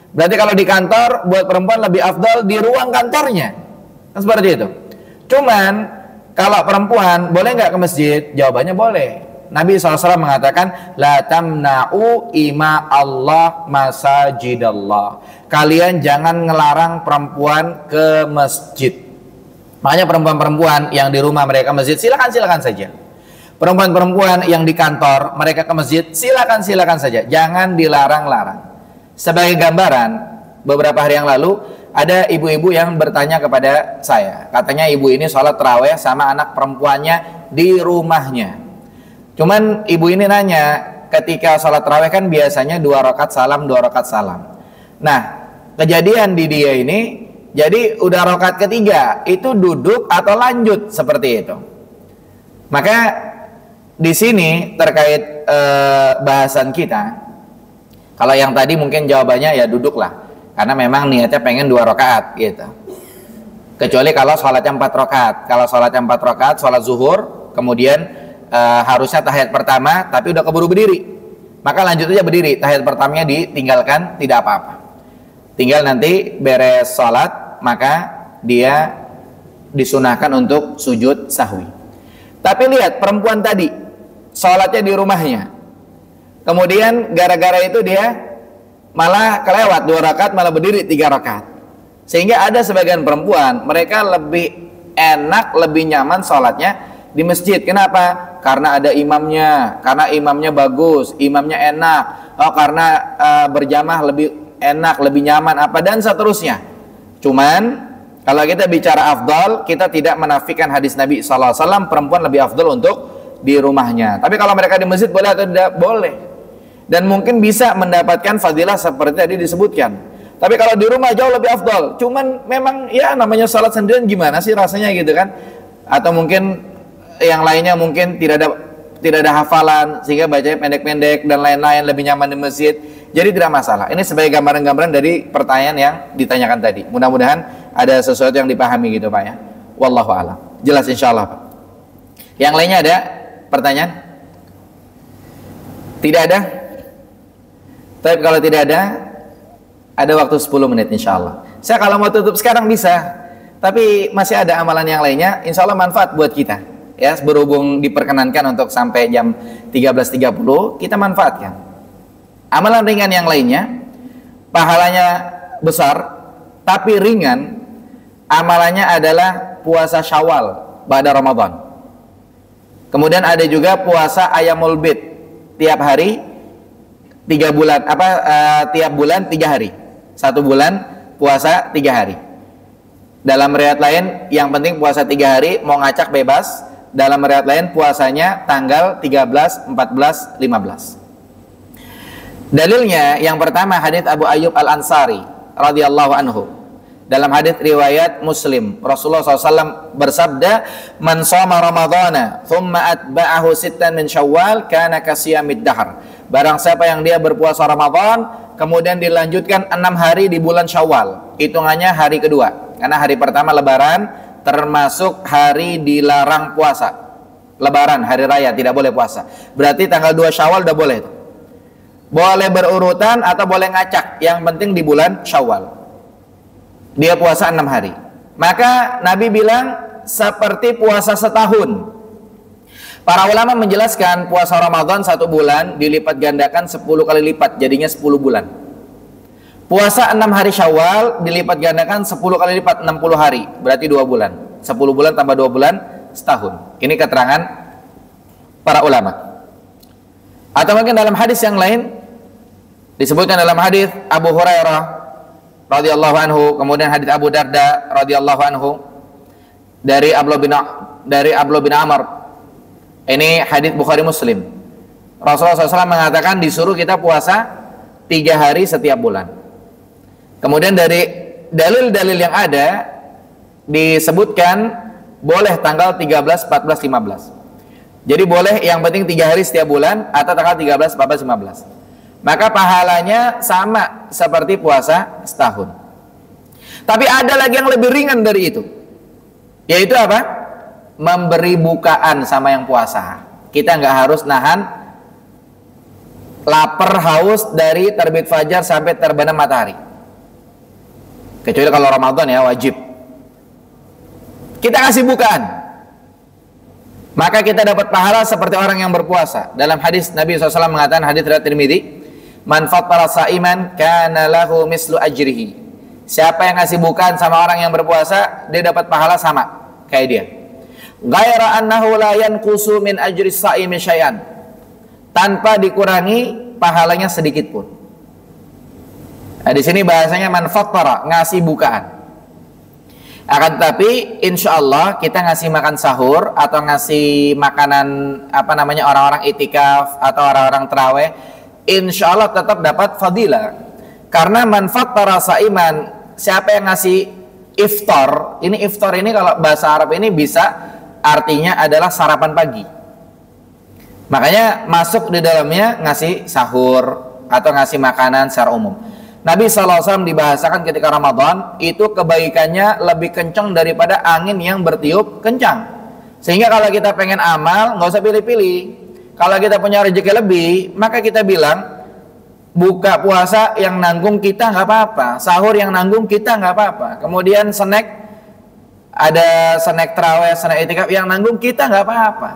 Berarti kalau di kantor, buat perempuan lebih afdol di ruang kantornya. Kan seperti itu. Cuman kalau perempuan boleh nggak ke masjid? Jawabannya boleh. Nabi SAW mengatakan, la tamna'u ima Allah masajidallah. Kalian jangan ngelarang perempuan ke masjid. Makanya perempuan-perempuan yang di rumah mereka masjid, silakan saja. Perempuan-perempuan yang di kantor mereka ke masjid, silakan saja. Jangan dilarang-larang. Sebagai gambaran, beberapa hari yang lalu ada ibu-ibu yang bertanya kepada saya. Katanya ibu ini sholat tarawih sama anak perempuannya di rumahnya. Cuman ibu ini nanya, ketika sholat tarawih kan biasanya 2 rakaat salam, 2 rakaat salam. Nah, kejadian di dia ini, jadi udah rakaat ketiga, itu duduk atau lanjut seperti itu. Maka di sini terkait bahasan kita, kalau yang tadi mungkin jawabannya ya duduklah, karena memang niatnya pengen 2 rakaat gitu. Kecuali kalau sholatnya 4 rakaat. Kalau sholatnya 4 rakaat, sholat zuhur, kemudian harusnya tahiyat pertama, tapi udah keburu berdiri, maka lanjut aja berdiri. Tahiyat pertamanya ditinggalkan, tidak apa-apa. Tinggal nanti beres sholat, maka dia disunahkan untuk sujud sahwi. Tapi lihat perempuan tadi, sholatnya di rumahnya. Kemudian gara-gara itu dia malah kelewat 2 rakaat, malah berdiri 3 rakaat. Sehingga ada sebagian perempuan, mereka lebih enak, lebih nyaman sholatnya di masjid. Kenapa? Karena ada imamnya, karena imamnya bagus, imamnya enak, karena berjamaah lebih enak, lebih nyaman, apa dan seterusnya. Cuman kalau kita bicara afdal, kita tidak menafikan hadis Nabi SAW perempuan lebih afdal untuk di rumahnya. Tapi kalau mereka di masjid boleh atau tidak? Boleh. Dan mungkin bisa mendapatkan fadilah seperti tadi disebutkan. Tapi kalau di rumah jauh lebih afdal. Cuman memang ya namanya salat sendirian gimana sih rasanya gitu kan? Atau mungkin yang lainnya mungkin tidak ada hafalan sehingga bacanya pendek-pendek dan lain-lain, lebih nyaman di masjid. Jadi tidak masalah. Ini sebagai gambaran-gambaran dari pertanyaan yang ditanyakan tadi. Mudah-mudahan ada sesuatu yang dipahami gitu Pak ya. Wallahu a'lam. Jelas insyaallah Pak. Yang lainnya ada pertanyaan? Tidak ada? Tapi kalau tidak Ada waktu 10 menit insya Allah. Saya kalau mau tutup sekarang bisa, tapi masih ada amalan yang lainnya, insya Allah manfaat buat kita. Ya, berhubung diperkenankan untuk sampai jam 13.30, kita manfaatkan. Amalan ringan yang lainnya, pahalanya besar, tapi ringan. Amalannya adalah puasa Syawal pada Ramadan. Kemudian ada juga puasa Ayyamul Bid, tiap hari 3 bulan, tiap bulan 3 hari. 1 bulan puasa 3 hari. Dalam riwayat lain, yang penting puasa 3 hari, mau ngacak bebas. Dalam riwayat lain, puasanya tanggal 13, 14, 15. Dalilnya yang pertama hadits Abu Ayyub Al-Ansari radhiyallahu anhu. Dalam hadits riwayat Muslim, Rasulullah SAW bersabda, "Man shoma Ramadhana, thumma atba'ahu sittan min Syawal, kana kasiyamid dahr." Barang siapa yang dia berpuasa Ramadan, kemudian dilanjutkan 6 hari di bulan Syawal, hitungannya hari kedua. Karena hari pertama Lebaran termasuk hari dilarang puasa. Lebaran, hari raya, tidak boleh puasa. Berarti tanggal 2 Syawal udah boleh itu. Boleh berurutan atau boleh ngacak, yang penting di bulan Syawal. Dia puasa 6 hari. Maka Nabi bilang seperti puasa setahun. Para ulama menjelaskan puasa Ramadan 1 bulan dilipat gandakan 10 kali lipat, jadinya 10 bulan. Puasa 6 hari Syawal dilipat gandakan 10 kali lipat, 60 hari, berarti 2 bulan. 10 bulan tambah 2 bulan, setahun. Ini keterangan para ulama. Atau mungkin dalam hadis yang lain disebutkan dalam hadis Abu Hurairah radhiyallahu anhu, kemudian hadis Abu Darda radhiyallahu anhu dari Abdullah bin Amr. Ini hadis Bukhari Muslim. Rasulullah SAW mengatakan disuruh kita puasa 3 hari setiap bulan. Kemudian dari dalil-dalil yang ada disebutkan boleh tanggal 13, 14, 15. Jadi boleh yang penting 3 hari setiap bulan atau tanggal 13, 14, 15. Maka pahalanya sama seperti puasa setahun. Tapi ada lagi yang lebih ringan dari itu. Yaitu apa? Memberi bukaan sama yang puasa. Kita nggak harus nahan lapar haus dari terbit fajar sampai terbenam matahari. Kecuali kalau Ramadan ya wajib. Kita kasih bukaan. Maka kita dapat pahala seperti orang yang berpuasa. Dalam hadis Nabi SAW mengatakan, hadis riwayat Tirmidzi, "Man fattara sa'iman kana lahu mislu ajrihi." Siapa yang ngasih bukaan sama orang yang berpuasa, dia dapat pahala sama kayak dia. Ghaira annahu la yanqusu min ajri sha'imi syai'an. Tanpa dikurangi pahalanya sedikit pun. Nah, di sini bahasanya man fattara, ngasih bukaan. Akan tetapi insya Allah kita ngasih makan sahur atau ngasih makanan orang-orang itikaf atau orang-orang terawih, insya Allah tetap dapat fadilah. Karena man fattara sa'iman, siapa yang ngasih iftar, ini iftar ini kalau bahasa Arab ini bisa artinya adalah sarapan pagi. Makanya masuk di dalamnya ngasih sahur atau ngasih makanan secara umum. Nabi SAW dibahasakan ketika Ramadan itu kebaikannya lebih kencang daripada angin yang bertiup kencang. Sehingga kalau kita pengen amal nggak usah pilih-pilih. Kalau kita punya rezeki lebih, maka kita bilang buka puasa yang nanggung kita nggak apa-apa, sahur yang nanggung kita nggak apa-apa. Kemudian snack, ada snack terawih, snack itikaf yang nanggung kita nggak apa-apa.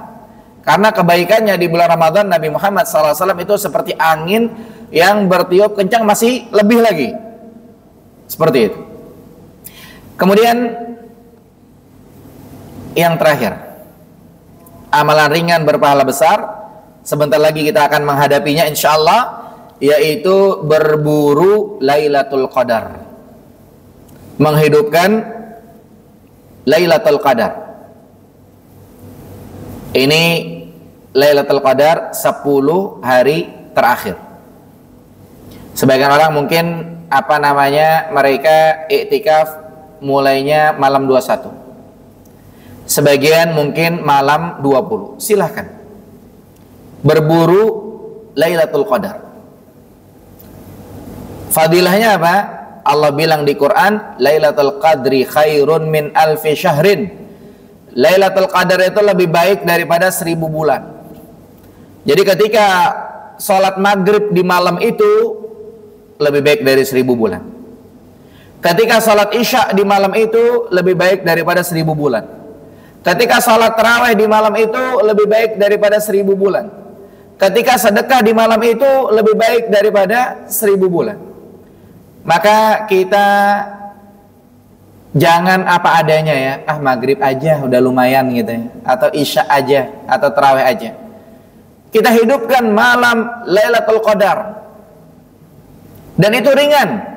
Karena kebaikannya di bulan Ramadan Nabi Muhammad SAW itu seperti angin yang bertiup kencang, masih lebih lagi. Seperti itu. Kemudian yang terakhir, amalan ringan berpahala besar. Sebentar lagi kita akan menghadapinya insya Allah, yaitu berburu Lailatul Qadar, menghidupkan Lailatul Qadar. Ini Lailatul Qadar 10 hari terakhir. Sebagian orang mungkin mereka iktikaf mulainya malam 21. Sebagian mungkin malam 20. Silahkan berburu Lailatul Qadar. Fadilahnya apa? Allah bilang di Quran, Lailatul Qadri khairun min alfi syahrin. Lailatul Qadar itu lebih baik daripada 1000 bulan. Jadi ketika sholat maghrib di malam itu lebih baik dari 1000 bulan. Ketika salat isya di malam itu lebih baik daripada 1000 bulan. Ketika salat tarawih di malam itu lebih baik daripada 1000 bulan. Ketika sedekah di malam itu lebih baik daripada 1000 bulan. Maka kita jangan apa adanya ya, maghrib aja udah lumayan gitu ya, atau isya aja, atau tarawih aja. Kita hidupkan malam Lailatul Qadar, dan itu ringan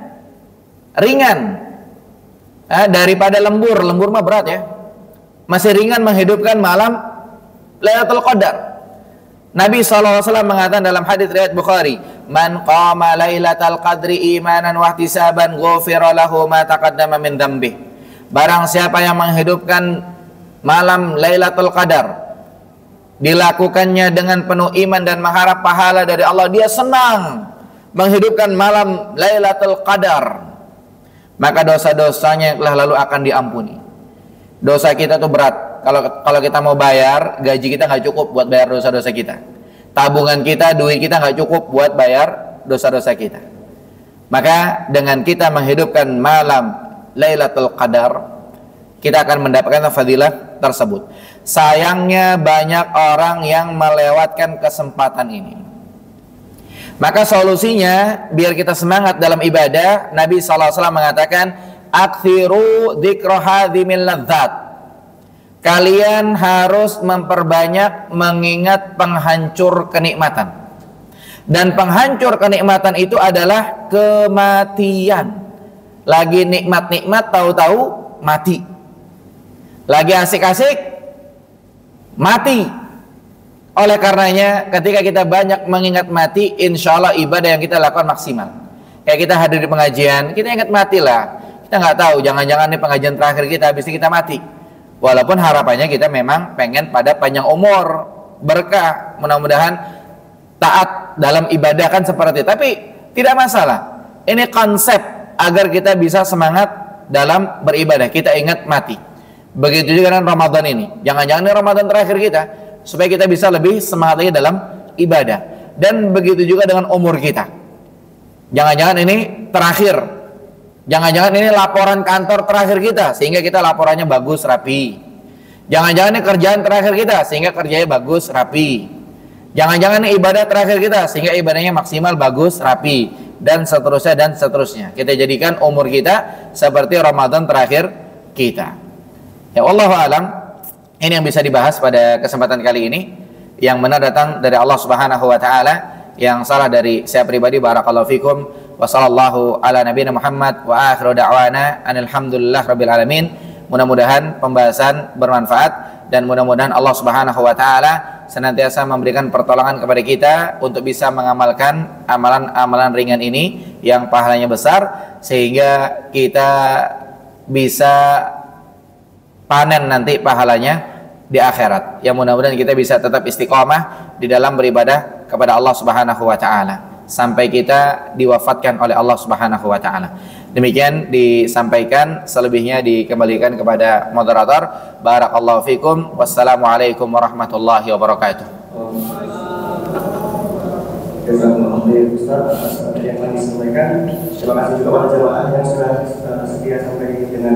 daripada lembur mah berat ya. Masih ringan menghidupkan malam Lailatul Qadar. Nabi SAW mengatakan dalam hadits riwayat Bukhari, "Man qama Lailatul Qadri imanan wa ihtisaban ghufira lahu ma taqaddama min dzambi." Barang siapa yang menghidupkan malam Lailatul Qadar, dilakukannya dengan penuh iman dan mengharap pahala dari Allah, dia senang menghidupkan malam Lailatul Qadar, maka dosa-dosanya telah lalu akan diampuni. Dosa kita tuh berat. Kalau kita mau bayar, gaji kita nggak cukup buat bayar dosa-dosa kita. Tabungan kita, duit kita nggak cukup buat bayar dosa-dosa kita. Maka dengan kita menghidupkan malam Lailatul Qadar, kita akan mendapatkan fadilah tersebut. Sayangnya banyak orang yang melewatkan kesempatan ini. Maka solusinya biar kita semangat dalam ibadah, Nabi SAW mengatakan, "Aktsiru dzikra hadzimil ladzat." Kalian harus memperbanyak mengingat penghancur kenikmatan. Dan penghancur kenikmatan itu adalah kematian. Lagi nikmat-nikmat tahu-tahu mati. Lagi asik-asik mati. Oleh karenanya ketika kita banyak mengingat mati, insya Allah ibadah yang kita lakukan maksimal. Kayak kita hadir di pengajian, kita ingat mati lah. Kita nggak tahu, jangan-jangan ini pengajian terakhir kita, habis ini kita mati. Walaupun harapannya kita memang pengen pada panjang umur, berkah, mudah-mudahan taat dalam ibadah kan seperti itu. Tapi tidak masalah. Ini konsep agar kita bisa semangat dalam beribadah. Kita ingat mati. Begitu juga dengan Ramadan ini. Jangan-jangan ini Ramadan terakhir kita, supaya kita bisa lebih semangat lagi dalam ibadah. Dan begitu juga dengan umur kita. Jangan-jangan ini terakhir. Jangan-jangan ini laporan kantor terakhir kita, sehingga kita laporannya bagus, rapi. Jangan-jangan ini kerjaan terakhir kita, sehingga kerjanya bagus, rapi. Jangan-jangan ini ibadah terakhir kita, sehingga ibadahnya maksimal, bagus, rapi. Dan seterusnya, dan seterusnya. Kita jadikan umur kita seperti Ramadan terakhir kita. Ya Allah alam, ini yang bisa dibahas pada kesempatan kali ini. Yang benar datang dari Allah Subhanahu wa Ta'ala, yang salah dari saya pribadi. Barakallahu fikum. Wa sallallahu ala nabiyina Muhammad wa akhiru da'wana alhamdulillah rabbil alamin. Mudah-mudahan pembahasan bermanfaat, dan mudah-mudahan Allah Subhanahu wa Ta'ala senantiasa memberikan pertolongan kepada kita untuk bisa mengamalkan amalan-amalan ringan ini yang pahalanya besar, sehingga kita bisa panen nanti pahalanya di akhirat. Yang mudah-mudahan kita bisa tetap istiqomah di dalam beribadah kepada Allah Subhanahu wa Ta'ala sampai kita diwafatkan oleh Allah Subhanahu wa Ta'ala. Demikian disampaikan, selebihnya dikembalikan kepada moderator. Barakallahu fikum. Wassalamualaikum warahmatullahi wabarakatuh. Jazakumullah khairan Ustaz atas yang telah disampaikan. Terima kasih juga kepada jemaah yang sudah setia sampai dengan